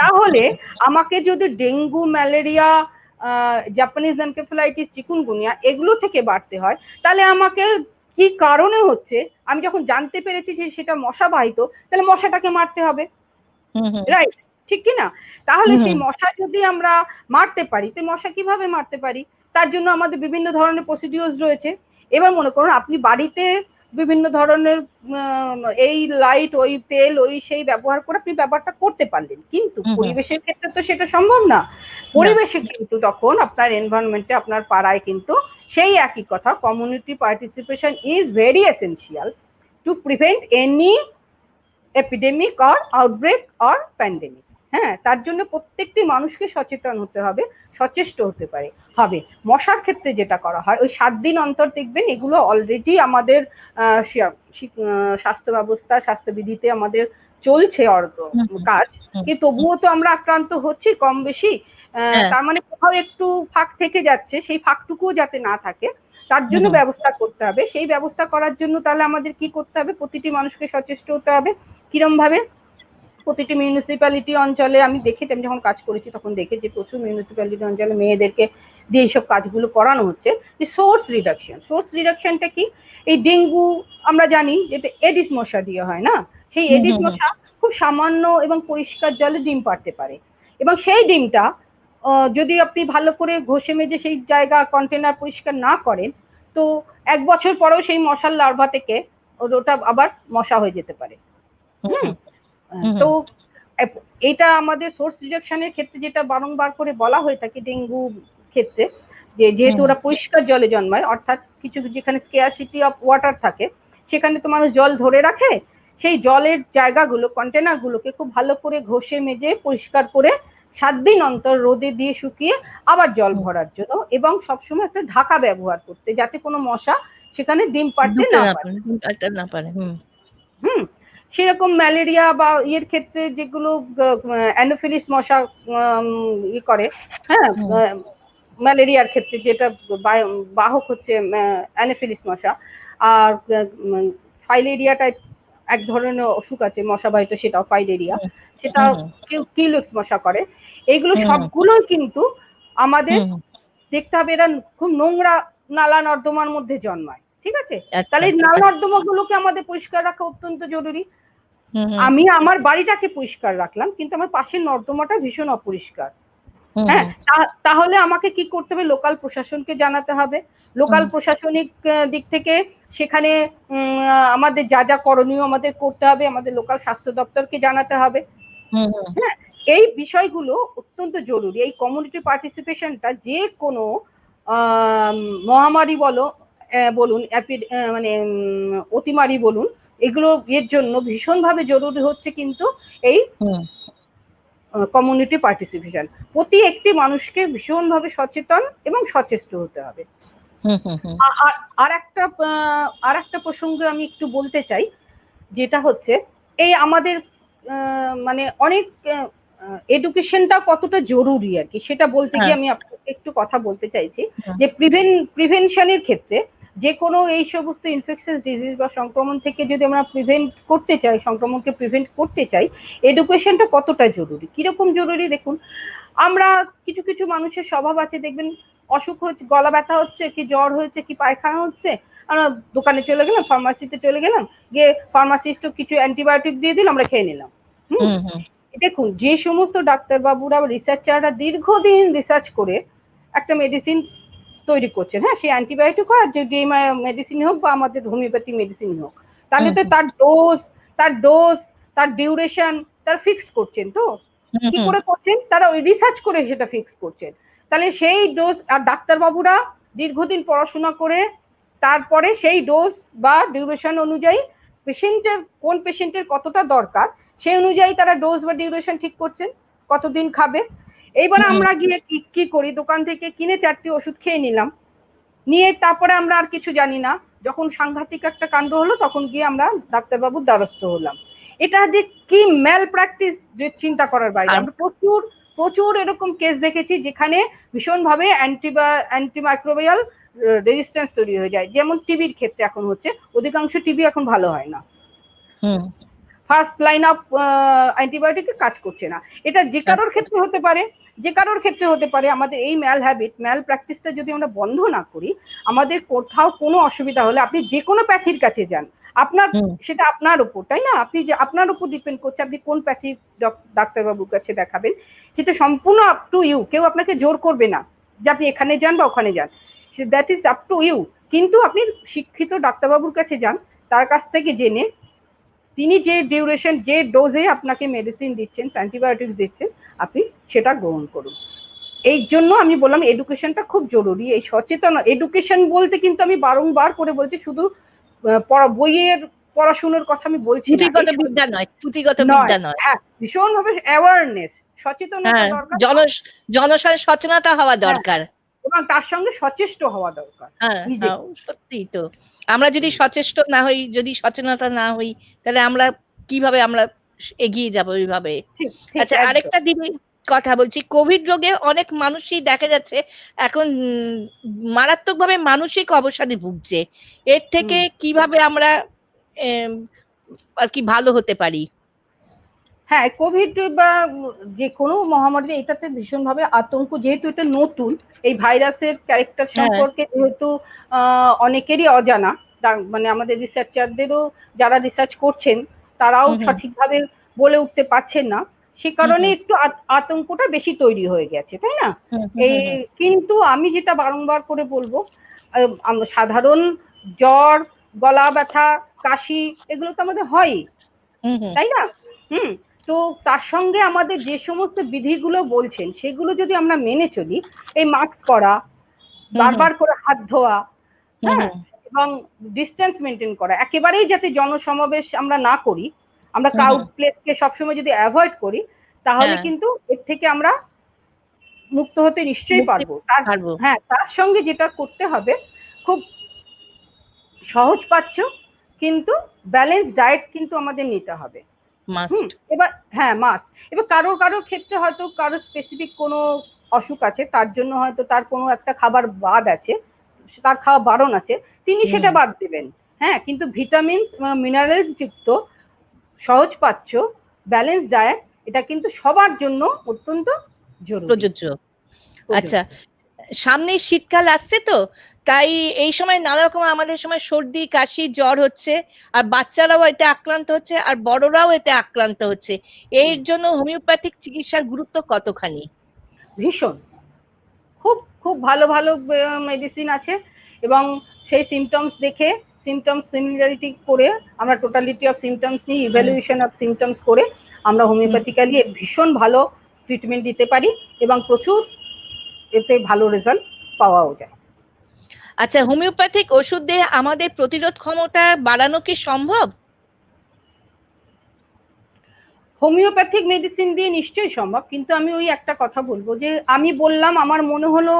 তাহলে আমাকে যদি dengue, malaria, Japanese encephalitis, chikungunya এগুলো থেকে বাড়তে হয়, তাহলে আমাকে কি কারণে হচ্ছে আমি যখন জানতে পেরেছি যে সেটা মশা বাহিত, তাহলে মশাটাকে মারতে হবে, রাইট? ঠিক কি না? তাহলে সেই মশা যদি আমরা মারতে পারি, তো মশা কিভাবে মারতে পারি? তার জন্য আমাদের বিভিন্ন ধরনের প্রসিডিওর্স রয়েছে। এবার মনে করুন আপনি বাড়িতে বিভিন্ন ধরনের এই লাইট, ওই তেল, ওই সেই ব্যবহার করে আপনি ব্যাপারটা করতে পারলেন, কিন্তু পরিবেশের ক্ষেত্রে তো সেটা সম্ভব না। পরিবেশে কিন্তু তখন আপনার এনভায়রনমেন্টে, আপনার পাড়ায় কিন্তু সেই একই কথা, community participation is very essential to prevent any epidemic or outbreak or pandemic. হ্যাঁ, তার জন্য প্রত্যেকটি মানুষকে সচেতন হতে হবে, সচেষ্ট হতে হবে। মশার ক্ষেত্রে যেটা করা হয়, ওই 7 দিন অন্তর দেখবেন, এগুলো অলরেডি আমাদের স্বাস্থ্য ব্যবস্থা, স্বাস্থ্যবিধিতে আমাদের চলছে কাজ, কিন্তু তবুও তো আমরা আক্রান্ত হচ্ছি কম বেশি। তার মানে কোথাও একটু ফাঁক থেকে যাচ্ছে, সেই ফাঁকটুকুও যাতে না থাকে তার জন্য ব্যবস্থা করতে হবে। সেই ব্যবস্থা করার জন্য তাহলে আমাদের কি করতে হবে? প্রতিটি মানুষকে সচেষ্ট হতে হবে। কিরম ভাবে? প্রতিটি মিউনিসিপ্যালিটি অঞ্চলে আমি দেখেছি, আমি যখন কাজ করেছি তখন দেখেছি প্রচুর মিউনিসিপ্যালিটি অঞ্চলে মেয়েদেরকে দিয়ে এইসব কাজগুলো করানো হচ্ছে। যে সোর্স রিডাকশনটা কি? এই ডেঙ্গু আমরা জানি যেটা এডিস মশা দিয়ে হয় না, সেই এডিস মশা খুব সামান্য এবং পরিষ্কার জলে ডিম পাড়তে পারে, এবং সেই ডিমটা যদি আপনি ভালো করে ঘষে মেজে সেই জায়গা কন্টেনার পরিষ্কার না করেন, তো 1 বছর পরেও সেই মশার লার্ভা থেকে ওটা আবার মশা হয়ে যেতে পারে। তো এটা আমাদের সোর্স রিডাকশনের ক্ষেত্রে যেটা বারংবার করে বলা হয়ে থাকে ডেঙ্গু ক্ষেত্রে, যে যেহেতু ওরা পরিষ্কার জলে জন্মায়, অর্থাৎ কিছু যেখানে স্কেয়ারসিটি অফ ওয়াটার থাকে সেখানে তো মানুষ জল ধরে রাখে, সেই জলের জায়গাগুলো, কন্টেনারগুলোকে খুব ভালো করে ঘষে মেজে পরিষ্কার করে 7 দিন অন্তর রোদে দিয়ে শুকিয়ে আবার জল ভরার জন্য, এবং সবসময় একটা ঢাকা ব্যবহার করতে, যাতে কোনো মশা সেখানে ডিম পাড়তে ঢুকতে না না পারে। পারে, না পারে। হুম, সেরকম ম্যালেরিয়া বা ইয়ের ক্ষেত্রে যেগুলো অ্যানোফিলিস মশা করে, হ্যাঁ, ম্যালেরিয়ার ক্ষেত্রে যেটা বাহক হচ্ছে অ্যানোফিলিস মশা, আর ফাইলেরিয়াটা এক ধরনের অসুখ আছে মশাবাহিত, সেটাও ফাইলেরিয়া, সেটা কিলুক্স মশা করে। এইগুলো সবগুলোই কিন্তু আমাদের দেখতে হবে এরা খুব নোংরা নালা নর্দমার মধ্যে জন্মায়, ঠিক আছে? তাহলে এই নালা নর্দমা গুলোকে আমাদের পরিষ্কার রাখা অত্যন্ত জরুরি। আমি আমার বাড়িটাকে পরিষ্কার রাখলাম, কিন্তু আমার পাশের নর্দমাটা ভীষণ অপরিষ্কার, হ্যাঁ, তাহলে আমাকে কি করতে হবে? লোকাল প্রশাসনকে জানাতে হবে। লোকাল প্রশাসনিক দিক থেকে সেখানে আমাদের যা যা করণীয় আমাদের করতে হবে, আমাদের লোকাল স্বাস্থ্য দপ্তরকে জানাতে হবে। হ্যাঁ, এই বিষয়গুলো অত্যন্ত জরুরি। এই কমিউনিটি পার্টিসিপেশনটা যে কোনো মহামারী বলুন, মানে অতিমারি বলুন, এগুলো এর জন্য ভীষণভাবে জরুরি হচ্ছে কিন্তু এই কমিউনিটি পার্টিসিপেশন। প্রতি একটি মানুষকে ভীষণভাবে সচেতন এবং সচেষ্ট হতে হবে। আর একটা প্রসঙ্গে আমি একটু বলতে চাই, যেটা হচ্ছে এই আমাদের মানে অনেক এডুকেশনটা কতটা জরুরি আর কি, সেটা বলতে গিয়ে আমি আপনাকে একটু কথা বলতে চাইছি যে প্রিভেনশনের ক্ষেত্রে যে কোনো এই সমস্ত ইনফেকশাস ডিজিজ বা সংক্রমণ থেকে যদি আমরা সংক্রমণকে প্রিভেন্ট করতে চাই, এডুকেশনটা কতটা জরুরি। কিরকম জরুরি দেখুন, আমরা কিছু কিছু মানুষের স্বভাব আছে, দেখবেন অসুখ হচ্ছে, গলা ব্যথা হচ্ছে, কি জ্বর হয়েছে, কি পায়খানা হচ্ছে, আমরা দোকানে চলে গেলাম, ফার্মাসিতে চলে গেলাম, গিয়ে ফার্মাসিস্ট কিছু অ্যান্টিবায়োটিক দিয়ে দিল, আমরা খেয়ে নিলাম। দেখুন, যে সমস্ত ডাক্তারবাবুরা রিসার্চাররা দীর্ঘদিন রিসার্চ করে একটা মেডিসিন তৈরি করছেন, হ্যাঁ, সেই অ্যান্টিবায়োটিক হোক, যে মেডিসিন হোক বা আমাদের হোমিওপ্যাথি মেডিসিন হোক, তাহলে তো তার ডোজ, তার ডিউরেশন তার ফিক্সড করছেন। তো কি করে করছেন? তারা ওই রিসার্চ করে সেটা ফিক্স করছেন। তাহলে সেই ডোজ, আর ডাক্তারবাবুরা দীর্ঘদিন পড়াশোনা করে তারপরে সেই ডোজ বা ডিউরেশন অনুযায়ী কোন পেশেন্টের কতটা দরকার, সেই অনুযায়ী তারা ডোজ বা ডিউরেশন ঠিক করছেন, কতদিন খাবে। এইবার আমরা গিয়ে কি করি? দোকান থেকে কিনে 4টি ওষুধ খেয়ে নিলাম, নিয়ে তারপরে আমরা আর কিছু জানি না। যখন সাংঘাতিক একটা কাণ্ড হলো, তখন গিয়ে আমরা ডাক্তারবাবুর দ্বারস্থ হলাম। এটা যে কি ম্যাল প্র্যাকটিস, যে চিন্তা করার বাইরে। আমরা প্রচুর এরকম কেস দেখেছি যেখানে ভীষণভাবে অ্যান্টিমাইক্রোবিয়াল রেজিস্ট্যান্স তৈরি হয়ে যায়। যেমন টিবির ক্ষেত্রে এখন হচ্ছে, অধিকাংশ টিবি এখন ভালো হয় না, ফার্স্ট লাইন অফ অ্যান্টিবায়োটিক কাজ করছে না। এটা যে কারোর ক্ষেত্রে হতে পারে। আমাদের এই ম্যাল প্র্যাকটিসটা যদি আমরা বন্ধ না করি, আমাদের কোথাও কোনো অসুবিধা হলে আপনি যে কোনো প্যাথির কাছে যান, সেটা আপনার উপর, তাই না? আপনার উপর ডিপেন্ড করছে আপনি কোন প্যাথি ডাক্তারবাবুর কাছে দেখাবেন। সেটা সম্পূর্ণ আপ টু ইউ। কেউ আপনাকে জোর করবে না যে আপনি এখানে যান বা ওখানে যান, that is up to you. কিন্তু আপনি শিক্ষিত ডাক্তারবাবুর কাছে যান, তার কাছ থেকে জেনে তিনি যে ডিউরেশন, যে ডোজে আপনাকে মেডিসিন দিচ্ছেন, অ্যান্টিবায়োটিক্স দিচ্ছেন, আপনি সেটা গ্রহণ করুন। এই জন্য আমি বললাম এডুকেশনটা খুব জরুরি। এই সচেতন এডুকেশন বলতে কিন্তু আমি বারংবার করে বলছি, শুধু বইয়ের পড়াশোনার কথা আমি বলছি না, পুঁথিগত বিদ্যা নয়। হ্যাঁ, ভীষণভাবে অ্যাওয়ারনেস, সচেতনতা দরকার, সচেতনতা হওয়া দরকার, এবং তার সঙ্গে সচেষ্ট হওয়া দরকার। সত্যি তো, আমরা যদি সচেষ্ট না হই, যদি সচেতনতা না হই, তাহলে আমরা কিভাবে আমরা এগিয়ে যাবো ওইভাবে। আচ্ছা, আরেকটা দিদি কথা বলছি, কোভিড রোগে অনেক মানুষই দেখা যাচ্ছে এখন মারাত্মকভাবে মানসিক অবসাদে ভুগছে। এর থেকে কিভাবে আমরা আর কি ভালো হতে পারি? হ্যাঁ, কোভিড বা যে কোনো মহামারী, এটাতে ভীষণভাবে আতঙ্ক, যেহেতু এটা নতুন, এই ভাইরাসের ক্যারেক্টার সম্পর্কে যেহেতু অনেকেরই অজানা, মানে আমাদের রিসার্চারদেরও যারা রিসার্চ করছেন তারাও সঠিকভাবে বলে উঠতে পারছেন না, সে কারণে একটু আতঙ্কটা বেশি তৈরি হয়ে গেছে, তাই না? কিন্তু আমি যেটা বারংবার করে বলবো, সাধারণ জ্বর, গলা ব্যথা, কাশি, এগুলো তো আমাদের হয়ই, তাই না? তো তার সঙ্গে আমাদের যে সমস্ত বিধিগুলো বলছেন, সেগুলো যদি আমরা মেনে চলি, এই মাস্ক পরা, বারবার করে হাত ধোয়া, হ্যাঁ, এবং ডিস্টেন্স মেনটেন করা, একেবারেই যাতে জনসমাবেশ আমরা না করি, আমরা ক্রাউড প্লেসকে সবসময় যদি অ্যাভয়েড করি, তাহলে হ্যাঁ, কিন্তু এর থেকে আমরা মুক্ত হতে নিশ্চয়ই মুক্তি পারবো। তার পারবো। হ্যাঁ, তার সঙ্গে যেটা করতে হবে, খুব সহজ পাচ্ছ, কিন্তু ব্যালেন্স ডায়েট কিন্তু আমাদের নিতে হবে। মাস্ট। এবার হ্যাঁ, মাস্ট। এবার কারোর ক্ষেত্রে হয়তো কারো স্পেসিফিক কোনো অসুখ আছে, তার জন্য হয়তো তার কোনো একটা খাবার বাদ আছে, তার খাওয়া বারণ আছে, তিনি সেটা বাদ দেবেন। হ্যাঁ, কিন্তু ভিটামিনস মিনারেলস যুক্ত সহজ পাচ্ছ ব্যালেন্স ডায়েট, এটা কিন্তু সবার জন্য অত্যন্ত জরুরি। প্রযোজ্য। আচ্ছা, সামনেই শীতকাল আসছে তো, তাই এই সময় নানা রকম আমাদের সময় সর্দি কাশি জ্বর হচ্ছে, আর বাচ্চারাও এতে আক্রান্ত হচ্ছে আর বড়রাও এতে আক্রান্ত হচ্ছে। এর জন্য হোমিওপ্যাথিক চিকিৎসার গুরুত্ব কতখানি? ভীষণ, খুব খুব ভালো ভালো মেডিসিন আছে, এবং সেই সিমটমস দেখে, সিমটমস সিমিলারিটি করে, আমরা টোটালিটি অফ সিমটমস নিয়ে ইভ্যালুয়েশন অফ সিমটমস করে আমরা হোমিওপ্যাথিক্যালি ভীষণ ভালো ট্রিটমেন্ট দিতে পারি, এবং প্রচুর এতে ভালো রেজাল্ট পাওয়াও যায়। আচ্ছা, হোমিওপ্যাথিক ওষুধ দিয়ে আমাদের প্রতিরোধ ক্ষমতা বাড়ানো কি সম্ভব? হোমিওপ্যাথিক মেডিসিন দিয়ে নিশ্চয়ই সম্ভব, কিন্তু আমি ওই একটা কথা বলবো, যে আমি বললাম আমার মনে হলো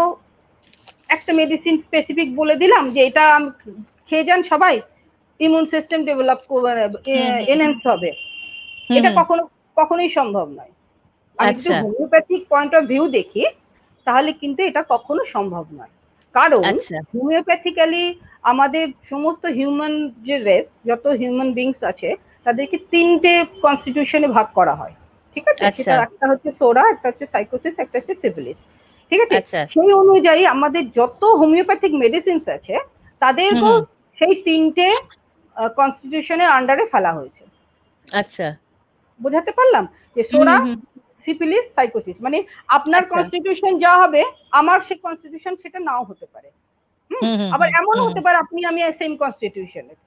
একটা মেডিসিন স্পেসিফিক বলে দিলাম যে এটা খেয়ে যান সবাই, ইমিউন সিস্টেম ডেভেলপ এনহ্যান্স হবে, এটা কখনোই সম্ভব নয়। আমি যদি আচ্ছা, হোমিওপ্যাথিক পয়েন্ট অফ ভিউ দেখি, তাহলে কিন্তু এটা কখনো সম্ভব নয়। কারণ আচ্ছা, হোমিওপ্যাথিক্যালি আমাদের সমস্ত হিউম্যান যে রেস, যত হিউম্যান বিংস আছে, তাদেরকে 3টে কনস্টিটিউশনে ভাগ করা হয়। ঠিক আছে, আচ্ছা, সেটা একটা হচ্ছে সোরা, একটা হচ্ছে সাইকোসিস, একটা হচ্ছে সিফিলিস। ঠিক আছে, আচ্ছা। সেই অনুযায়ী আমাদের যত হোমিওপ্যাথিক মেডিসিনস আছে, তাদেরকেও সেই 3টে কনস্টিটিউশনের আন্ডারে ফেলা হয়েছে। আচ্ছা। বোঝাতে পারলাম? যে সোরা, সিফিলিস, সাইকোসিস, মানে আপনার আচ্ছা। কনস্টিটিউশন যা হবে, আমার সেই কনস্টিটিউশন সেটা নাও হতে পারে। আবার এমনও হতে পারে আপনি আমি সেম কনস্টিটিউশনের।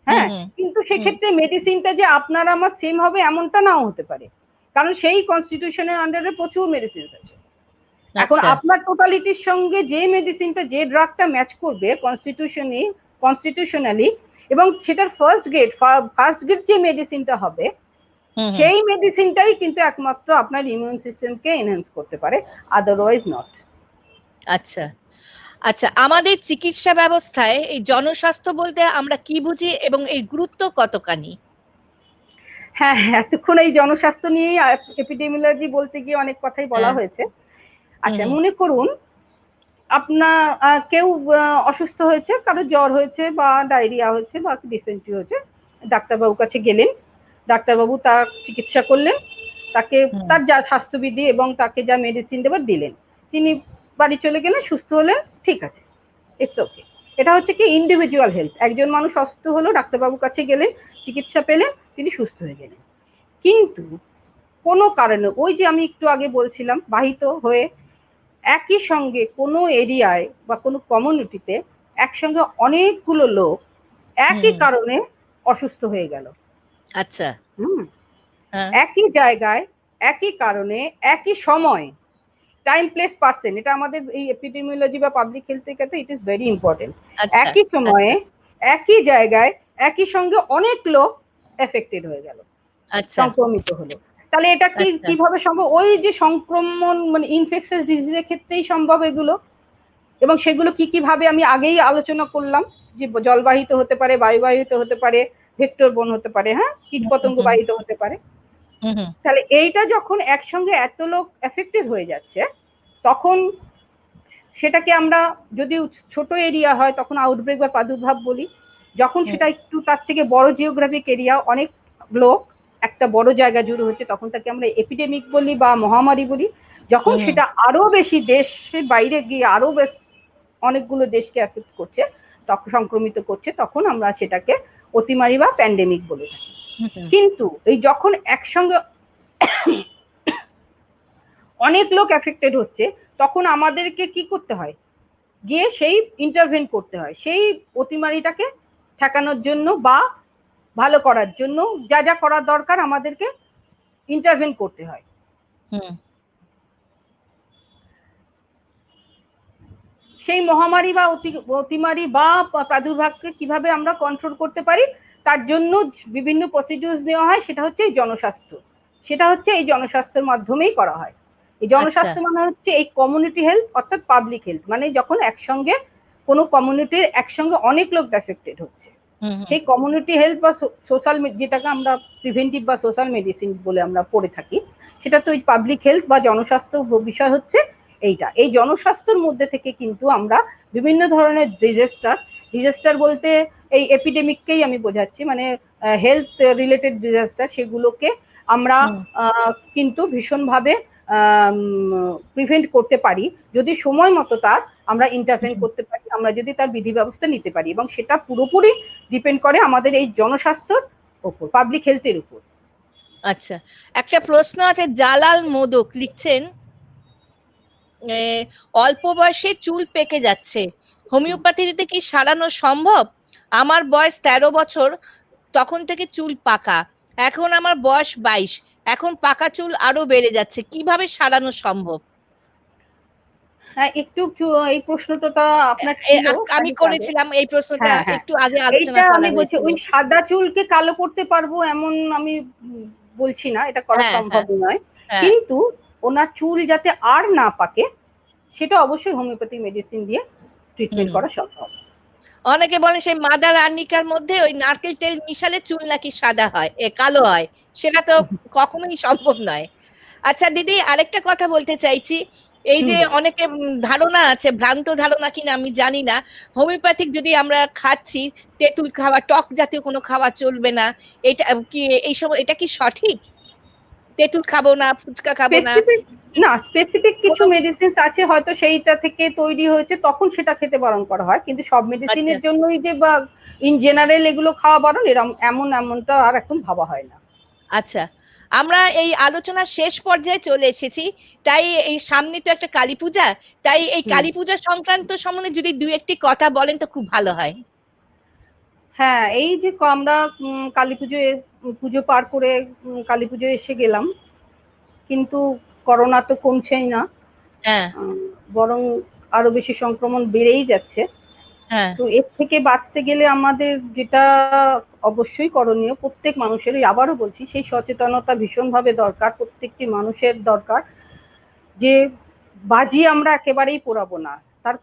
হ্যাঁ, কিন্তু সেক্ষেত্রে মেডিসিনটা যে আপনার আমার সেম হবে এমনটা নাও হতে পারে, কারণ সেই কনস্টিটিউশনের আন্ডারে প্রচুর মেডিসিন আছে। এখন আচ্ছা। আপনার টোটালিটির সঙ্গে যে মেডিসিনটা, যে ড্রাগটা ম্যাচ করবে কনস্টিটিউশনালি, এবং সেটার ফার্স্ট গ্রেড যে মেডিসিনটা হবে, সেই মেডিসিনটাই কিন্তু একমাত্র আপনার ইমিউন সিস্টেমকে এনহ্যান্স করতে পারে, আদারওয়াইজ নট। আচ্ছা। আচ্ছা, আমাদের চিকিৎসা ব্যবস্থায় এই জনস্বাস্থ্য বলতে আমরা কি বুঝি এবং এর গুরুত্ব কতখানি? হ্যাঁ, এতক্ষণ এই জনস্বাস্থ্য নিয়েই এপিডেমিওলজি বলতে গিয়ে অনেক কথাই বলা হ্যাঁ। হয়েছে। আচ্ছা, মনে করুন আপনার কেউ অসুস্থ হয়েছে, কারো জ্বর হয়েছে বা ডায়রিয়া হয়েছে বা ডিসেন্ট্রি হয়েছে, ডাক্তারবাবুর কাছে গেলেন, ডাক্তারবাবু তার চিকিৎসা করলেন, তাকে তার যা স্বাস্থ্যবিধি এবং তাকে যা মেডিসিন দেবার দিলেন, তিনি বাড়ি চলে গেলেন, সুস্থ হলেন, ঠিক আছে, ইটস ওকে। এটা হচ্ছে কি ইন্ডিভিজুয়াল হেলথ। একজন মানুষ অসুস্থ হলো, ডাক্তারবাবুর কাছে গেলেন, চিকিৎসা পেলেন, তিনি সুস্থ হয়ে গেলেন। কিন্তু কোনো কারণে, ওই যে আমি একটু আগে বলছিলাম, বাহিত হয়ে একই সঙ্গে কোনো এরিয়ায় বা কোনো কমিউনিটিতে একসঙ্গে অনেকগুলো লোক একই কারণে অসুস্থ হয়ে গেল। আচ্ছা। একই জায়গায়, একই কারণে, একই সময়, টাইম প্লেস পার্সন, এটা আমাদের এই এপিডেমিওলজি বা পাবলিক হেলথের ক্ষেত্রে ইট ইজ ভেরি ইম্পর্টেন্ট। একই সময়ে, একই জায়গায়, একই সঙ্গে অনেক লোক এফেক্টেড হয়ে গেল, সংক্রমিত হলো। তাহলে এটা কিভাবে সম্ভব? ওই যে সংক্রমণ, মানে ইনফেকশাস ডিজিজের ক্ষেত্রেই সম্ভব এগুলো। এবং সেগুলো কি কি ভাবে আমি আগেই আলোচনা করলাম, যে জলবাহিত হতে পারে, বায়ুবাহিত হতে পারে, ভেক্টর বোন হতে পারে, হ্যাঁ, কীটপতঙ্গ বাহিত হতে পারে। তাহলে এইটা যখন একসঙ্গে এত লোক এফেক্টেড হয়ে যাচ্ছে, তখন সেটাকে আমরা, যদি ছোট এরিয়া হয় তখন আউটব্রেক বা প্রাদুর্ভাব বলি। যখন সেটা একটু তার থেকে বড় জিওগ্রাফিক এরিয়া, অনেক লোক একটা বড় জায়গা জুড়ে হচ্ছে, তখন তাকে আমরা এপিডেমিক বলি বা মহামারী বলি। যখন সেটা আরো বেশি দেশের বাইরে গিয়ে আরো অনেকগুলো দেশকে এফেক্ট করছে, তখন সংক্রমিত করছে, তখন আমরা সেটাকে অতিমারি বা প্যান্ডেমিক বলে থাকি। কিন্তু এই যখন একসঙ্গে অনেক লোক এফেক্টেড হচ্ছে, তখন আমাদেরকে কি করতে হয়? গিয়ে সেই ইন্টারভেন করতে হয়, সেই অতিমারিটাকে ঠেকানোর জন্য বা ভালো করার জন্য যা যা করার দরকার আমাদেরকে ইন্টারভেন করতে হয়। সেই মহামারী বা অতিমারি বা প্রাদুর্ভাবকে কিভাবে আমরা কন্ট্রোল করতে পারি, তার জন্য বিভিন্ন প্রসিডিউরস নেওয়া হয়, সেটা হচ্ছে জনস্বাস্থ্য। সেটা হচ্ছে এই জনস্বাস্থ্যের মাধ্যমেই করা হয়। এই জনস্বাস্থ্য মানে হচ্ছে এই কমিউনিটি হেলথ অর্থাৎ পাবলিক হেলথ, মানে যখন একসঙ্গে কোনো কমিউনিটির একসঙ্গে অনেক লোক এফেক্টেড হচ্ছে, সেই কমিউনিটি হেলথ বা সোশ্যাল, যেটাকে আমরা প্রিভেন্টিভ বা সোশ্যাল মেডিসিন বলে আমরা পড়ে থাকি, সেটা তো ওই পাবলিক হেলথ বা জনস্বাস্থ্য বিষয় হচ্ছে এইটা। এই জনস্বাস্থ্যের মধ্যে থেকে কিন্তু আমরা বিভিন্ন ধরনের ডিজাস্টার বলতে এই এপিডেমিককেই আমি বোঝাচ্ছি, মানে হেলথ রিলেটেড ডিজাস্টার, সেগুলোকে আমরা কিন্তু ভীষণভাবে প্রিভেন্ট করতে পারি যদি সময় মতো তার আমরা ইন্টারভেন করতে পারি, আমরা যদি তার বিধি ব্যবস্থা নিতে পারি, এবং সেটা পুরোপুরি ডিপেন্ড করে আমাদের এই জনস্বাস্থ্যের উপর, পাবলিক হেলথের উপর। আচ্ছা, একটা প্রশ্ন আছে, জালাল মোদক লিখছেন, অল্প বয়সে চুল পেকে যাচ্ছে, হোমিওপ্যাথিতে কি সারানো সম্ভব? আমার বয়স 13 বছর, তখন থেকে চুল পাকা, এখন আমার বয়স 22, এখন পাকা চুল আরো বেড়ে যাচ্ছে, কিভাবে সারানো সম্ভব? হ্যাঁ, একটু এই প্রশ্নটা আপনার ছিল, আমি করেছিলাম এই প্রশ্নটা, হ্যাঁ হ্যাঁ, একটু আগে আলোচনা এইটা করা আমি বলছি, হয়েছিল। ওই সাদা চুলকে কালো করতে পারবো এমন আমি বলছি না, এটা করা সম্ভব নয়, কিন্তু ওনার চুল যাতে আর না পাকে সেটা অবশ্যই হোমিওপ্যাথি মেডিসিন দিয়ে ট্রিটমেন্ট করা সম্ভব। অনেকে বলেন সেই মাদার আর্নিকার মধ্যে ওই নারকেল তেল মিশালে চুল নাকি সাদা হয়, কালো হয়, সেটা তো কখনোই সম্ভব নয়। আচ্ছা দিদি, আরেকটা কথা বলতে চাইছি, এই যে অনেকে ধারণা আছে, ভ্রান্ত ধারণা কিনা আমি জানি না, হোমিওপ্যাথিক যদি আমরা খাচ্ছি, তেঁতুল খাওয়া, টক জাতীয় কোনো খাওয়া চলবে না, এটা কি এই সময় এটা কি সঠিক? তেঁতুল খাবো না, ফুচকা খাবো না, না, স্পেসিফিক কিছু মেডিসিন আছে হয়তো সেইটা থেকে তৈরি হয়েছে, তখন সেটা খেতে বারণ করা হয়, কিন্তু সব মেডিসিনের জন্যই যে বা ইন জেনারেল এগুলো খাওয়া বারণ এমনটা আর এখন ভাবা হয় না। আচ্ছা, আমরা এই আলোচনা শেষ পর্যায়ে চলে এসেছি, তাই এই সামনে তো একটা কালী পূজা, তাই এই কালী পূজা সংক্রান্ত সম্বন্ধে যদি দুই একটি কথা বলেন তো খুব ভালো হয়। হ্যাঁ, এই যে আমরা কালী পুজো পার করে কালী পুজো এসে গেলাম, কিন্তু করোনা তো কমছেই না, বরং আরো বেশি সংক্রমণ বেড়েই যাচ্ছে। তো এর থেকে বাঁচতে গেলে আমাদের যেটা অবশ্যই করণীয়, প্রত্যেক মানুষেরই, আবারও বলছি, সেই সচেতনতা ভীষণভাবে দরকার, প্রত্যেকটি মানুষের দরকার, যে বাজি আমরা একেবারেই পোড়াবো না। তার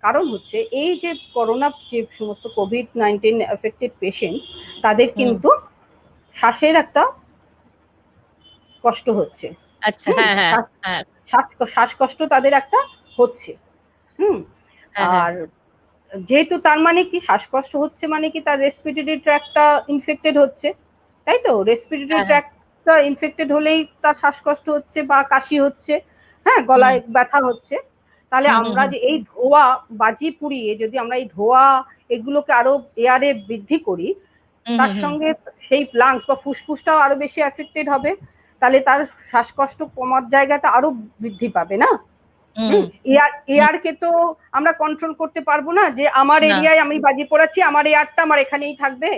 কারণ হচ্ছে এই যে করোনা, যে সমস্ত কোভিড-19 এফেক্টেড পেশেন্ট, তাদের কিন্তু শ্বাসের একটা কষ্ট হচ্ছে, শ্বাসকষ্ট তাদের একটা হচ্ছে, আর যেহেতু তার মানে কি, শ্বাসকষ্ট হচ্ছে মানে কি তার রেসপিরেটরি ট্র্যাক্টটা ইনফেক্টেড হচ্ছে, তাই তো? রেসপিরেটরি ট্র্যাক্টটা ইনফেক্টেড হলেই তার শ্বাসকষ্ট হচ্ছে বা কাশি হচ্ছে, হ্যাঁ, গলায় ব্যথা হচ্ছে। তাহলে আমরা যে এই ধোঁয়া, বাজি পুড়িয়ে যদি আমরা এই ধোঁয়া এগুলোকে আরো এয়ারে বৃদ্ধি করি, তার সঙ্গে সেই লাংস বা ফুসফুসটাও আরো বেশি এফেক্টেড হবে, তাহলে তার শ্বাসকষ্ট কমার জায়গাটা আরো বৃদ্ধি পাবে না? এয়ারকে তো আমরা কন্ট্রোল করতে পারবো না যে আমার এরিয়ায় আমি বাজি পোড়াচ্ছি, আমার এয়ারটা আমার এখানেই থাকবে,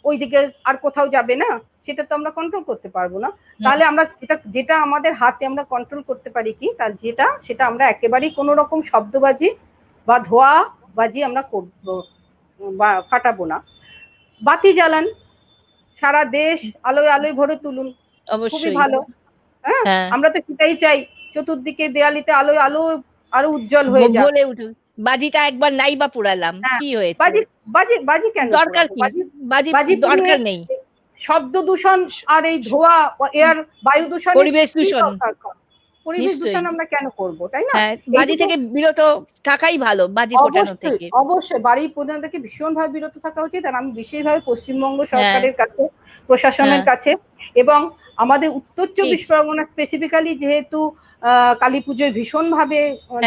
ওইদিকে আর কোথাও যাবে না, সেটা তো আমরা কন্ট্রোল করতে পারবো না। তাহলে আমরা যেটা আমাদের হাতে আমরা কন্ট্রোল করতে পারি কি, তার সেটা আমরা একেবারেই কোনো রকম শব্দবাজি বা ধোয়া বাজি আমরা করবো বা ফাটাবো না। বাতি জ্বালান, সারা দেশ আলোয় আলোয় ভরে তুলুন, খুবই ভালো। হ্যাঁ, আমরা তো সেটাই চাই, চতুর্দিকে দেয়ালিতে আলোয় আলো আরো উজ্জ্বল হয়ে যাক। বাজিটা একবার নাই বা পোড়ালাম, কি হয়েছে? বাজি কেন দরকার কি? বাজি দরকার নেই। শব্দ দূষণ আর এই ধোঁয়া, এয়ার, বায়ু দূষণ, পরিবেশ দূষণ, পরিবেশ দূষণ আমরা কেন করব, তাই না? বাজি থেকে বিরত থাকাই ভালো, বাজি ফোটানো থেকে। অবশ্যই বাড়ি প্রধান থেকে ভীষণভাবে বিরত থাকা উচিত। আর আমি বিশেষভাবে পশ্চিমবঙ্গ সরকারের কাছে, প্রশাসনের কাছে, এবং আমাদের উত্তর চব্বিশ পরগনা স্পেসিফিক্যালি, যেহেতু কালী পুজোয় ভীষণভাবে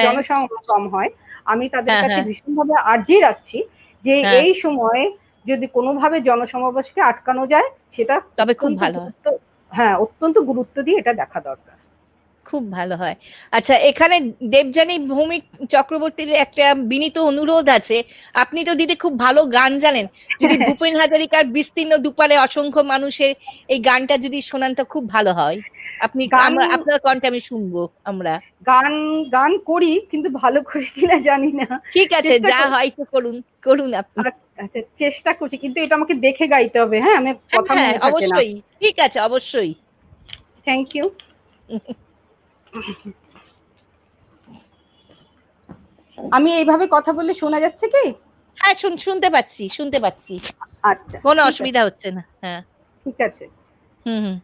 জনসমাগম হয়, আমি তাদের কাছে ভীষণভাবে আর্জি রাখছি যে এই সময়ে যদি কোনোভাবে জনসমাবেশকে আটকানো যায়, সেটা তবে খুব ভালো। হ্যাঁ, অত্যন্ত গুরুত্ব দিয়ে এটা দেখা দরকার, খুব ভালো হয়। আচ্ছা, এখানে দেবযানী ভৌমিক চক্রবর্তীর একটা বিনীত অনুরোধ আছে, আপনি তো দিদি খুব ভালো গান জানেন, যদি ভূপেন হাজারিকার বিস্তীর্ণ দুপারে অসংখ্য মানুষের এই গানটা যদি শোনান তো খুব ভালো হয়। আপনি, আপনার কণ্ঠে আমি শুনবো। আমরা গান করি, কিন্তু ভালো করে কিনা জানি না। ঠিক আছে, যা হয় তো করুন আপনি। আচ্ছা, চেষ্টা করছি, কিন্তু এটা আমাকে দেখে গাইতে হবে। হ্যাঁ, আমি কথা মনে থাকে না। অবশ্যই, ঠিক আছে, অবশ্যই। Thank you. আমি এইভাবে কথা বললে শোনা যাচ্ছে কি? হ্যাঁ, শুনতে পাচ্ছি। আচ্ছা, কোনো ঠিক অসুবিধা আছে, হচ্ছে না। হ্যাঁ। ঠিক আছে। হুম।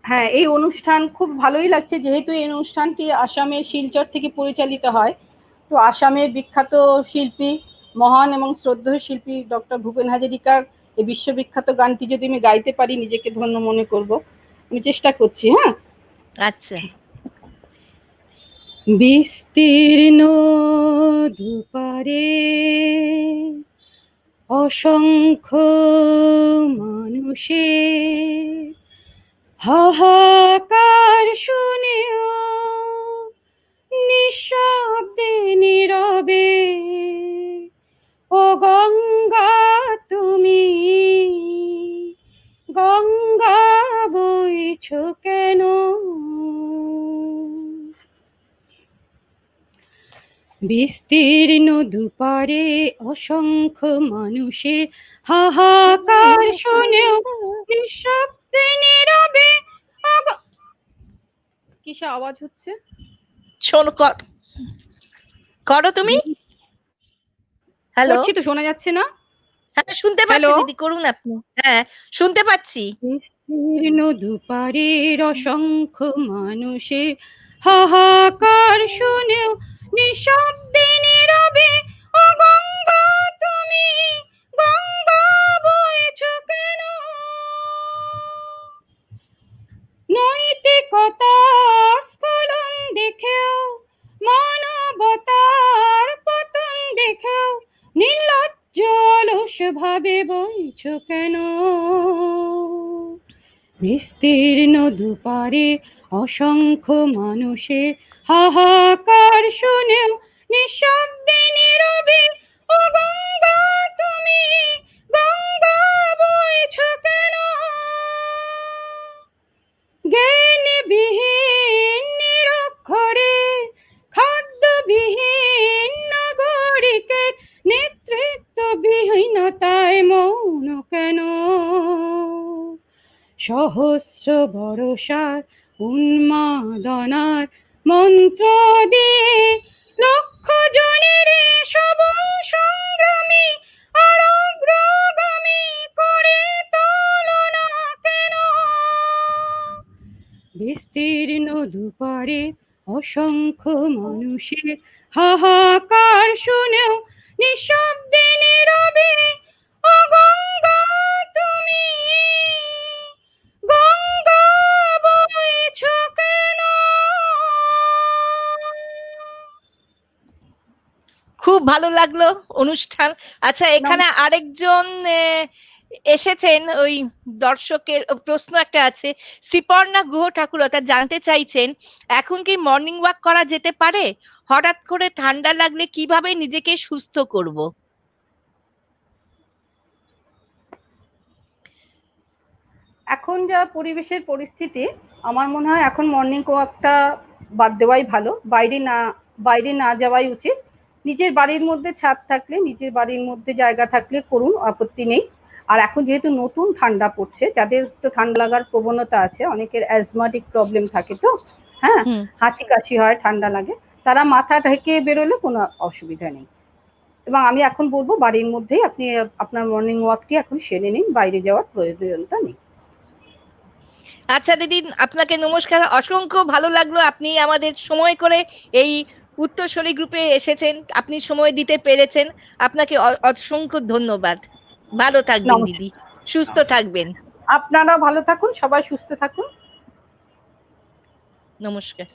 হ্যাঁ, এই অনুষ্ঠান খুব ভালোই লাগছে, যেহেতু এই অনুষ্ঠানটি আসামের শিলচর থেকে পরিচালিত হয়। তো আসামের বিখ্যাত শিল্পী, মহান এবং শ্রদ্ধেয় শিল্পী ডক্টর ভূপেন হাজারিকার এই বিশ্ববিখ্যাত গানটি যদি আমি গাইতে পারি, নিজেকে ধন্য মনে করব। আমি চেষ্টা করছি। হ্যাঁ, আচ্ছা। বিস্তীর্ণ দুপারে অসংখ্য মানুষের হাহাকার শুনেও নিঃশব্দে নীরবে, ও গঙ্গা তুমি, গঙ্গা বইছ কেন? বিস্তীর্ণ দুপারে অসংখ্য মানুষের হাহাকার শুনেও নিঃশব্দে নীরবে। কিসে আওয়াজ হচ্ছে? শোনো, করো তুমি। হ্যালো। করছি তো, শোনা যাচ্ছে না? হ্যাঁ, শুনতে পাচ্ছি দিদি, করুন আপনি। হ্যাঁ, শুনতে পাচ্ছি। বিস্তীর্ণ দুপারের অসংখ্য মানুষের হাহাকার শুনেও নিঃশব্দে নীরবে, ও গঙ্গা তুমি, গঙ্গা বইছ কেন? নৈতিকতার স্খলন দেখেও, মানবতার পতন দেখেও নির্লজ্জ অলস ভাবে বইছ কেন? বিস্তীর্ণ দুপারে অসংখ্য মানুষের হাহাকার শুনেও নিঃশব্দে নীরবে, ও গঙ্গা তুমি, গঙ্গা বইছ কেন? জ্ঞানবিহীন নিরক্ষরে, খাদ্যবিহীন নাগরিকের নেতৃত্ববিহীনতায় মৌন কেন? সহস্র বরষার উন্মাদনার মন্ত্র দিয়ে লক্ষ জনের সবল সংগ্রামী আর অগ্রগামী করে তোলো না কেন? বিস্তীর্ণ দুপারে অসংখ্য মানুষের হাহাকার শুনেও নিঃশব্দে নীরবে, ও গঙ্গা তুমি, গঙ্গা বইছ কেন? খুব ভালো লাগলো অনুষ্ঠান। আচ্ছা, এখানে আরেকজন এসেছেন, ওই দর্শকের প্রশ্ন একটা আছে। শ্রীপর্ণা গুহ ঠাকুরতা জানতে চাইছেন, এখন কি মর্নিং ওয়াক করা যেতে পারে? হঠাৎ করে ঠান্ডা লাগলে কিভাবে নিজেকে সুস্থ করব? এখন যা পরিবেশের পরিস্থিতি, আমার মনে হয় এখন মর্নিং ওয়াকটা বাদ দেওয়াই ভালো। বাইরে না যাওয়াই উচিত। নিজের বাড়ির মধ্যে ছাদ থাকলে, নিজের বাড়ির মধ্যে জায়গা থাকলে করুন, আপত্তি নেই। আর এখন যেহেতু নতুন ঠান্ডা পড়ছে, যাদের তো ঠান্ডা লাগার প্রবণতা আছে, অনেকের অ্যাজমাটিক প্রবলেম থাকে, তো হ্যাঁ, হাঁচি কাশি হয়, ঠান্ডা লাগে, তারা মাথা ঢেকে বেরোলে কোনো অসুবিধা নেই। এবং আমি এখন বলবো বাড়ির মধ্যেই আপনি আপনার মর্নিং ওয়াকটি এখন সেরে নিন, বাইরে যাওয়ার প্রয়োজনতা নেই। আচ্ছা দিদি, আপনাকে নমস্কার, অসংখ্য ভালো লাগলো আপনি আমাদের সময় করে এই উত্তরসূরি গ্রুপে এসেছেন, আপনি সময় দিতে পেরেছেন। আপনাকে অসংখ্য ধন্যবাদ। ভালো থাকবেন দিদি, সুস্থ থাকবেন। আপনারা ভালো থাকুন, সবাই সুস্থ থাকুন। নমস্কার।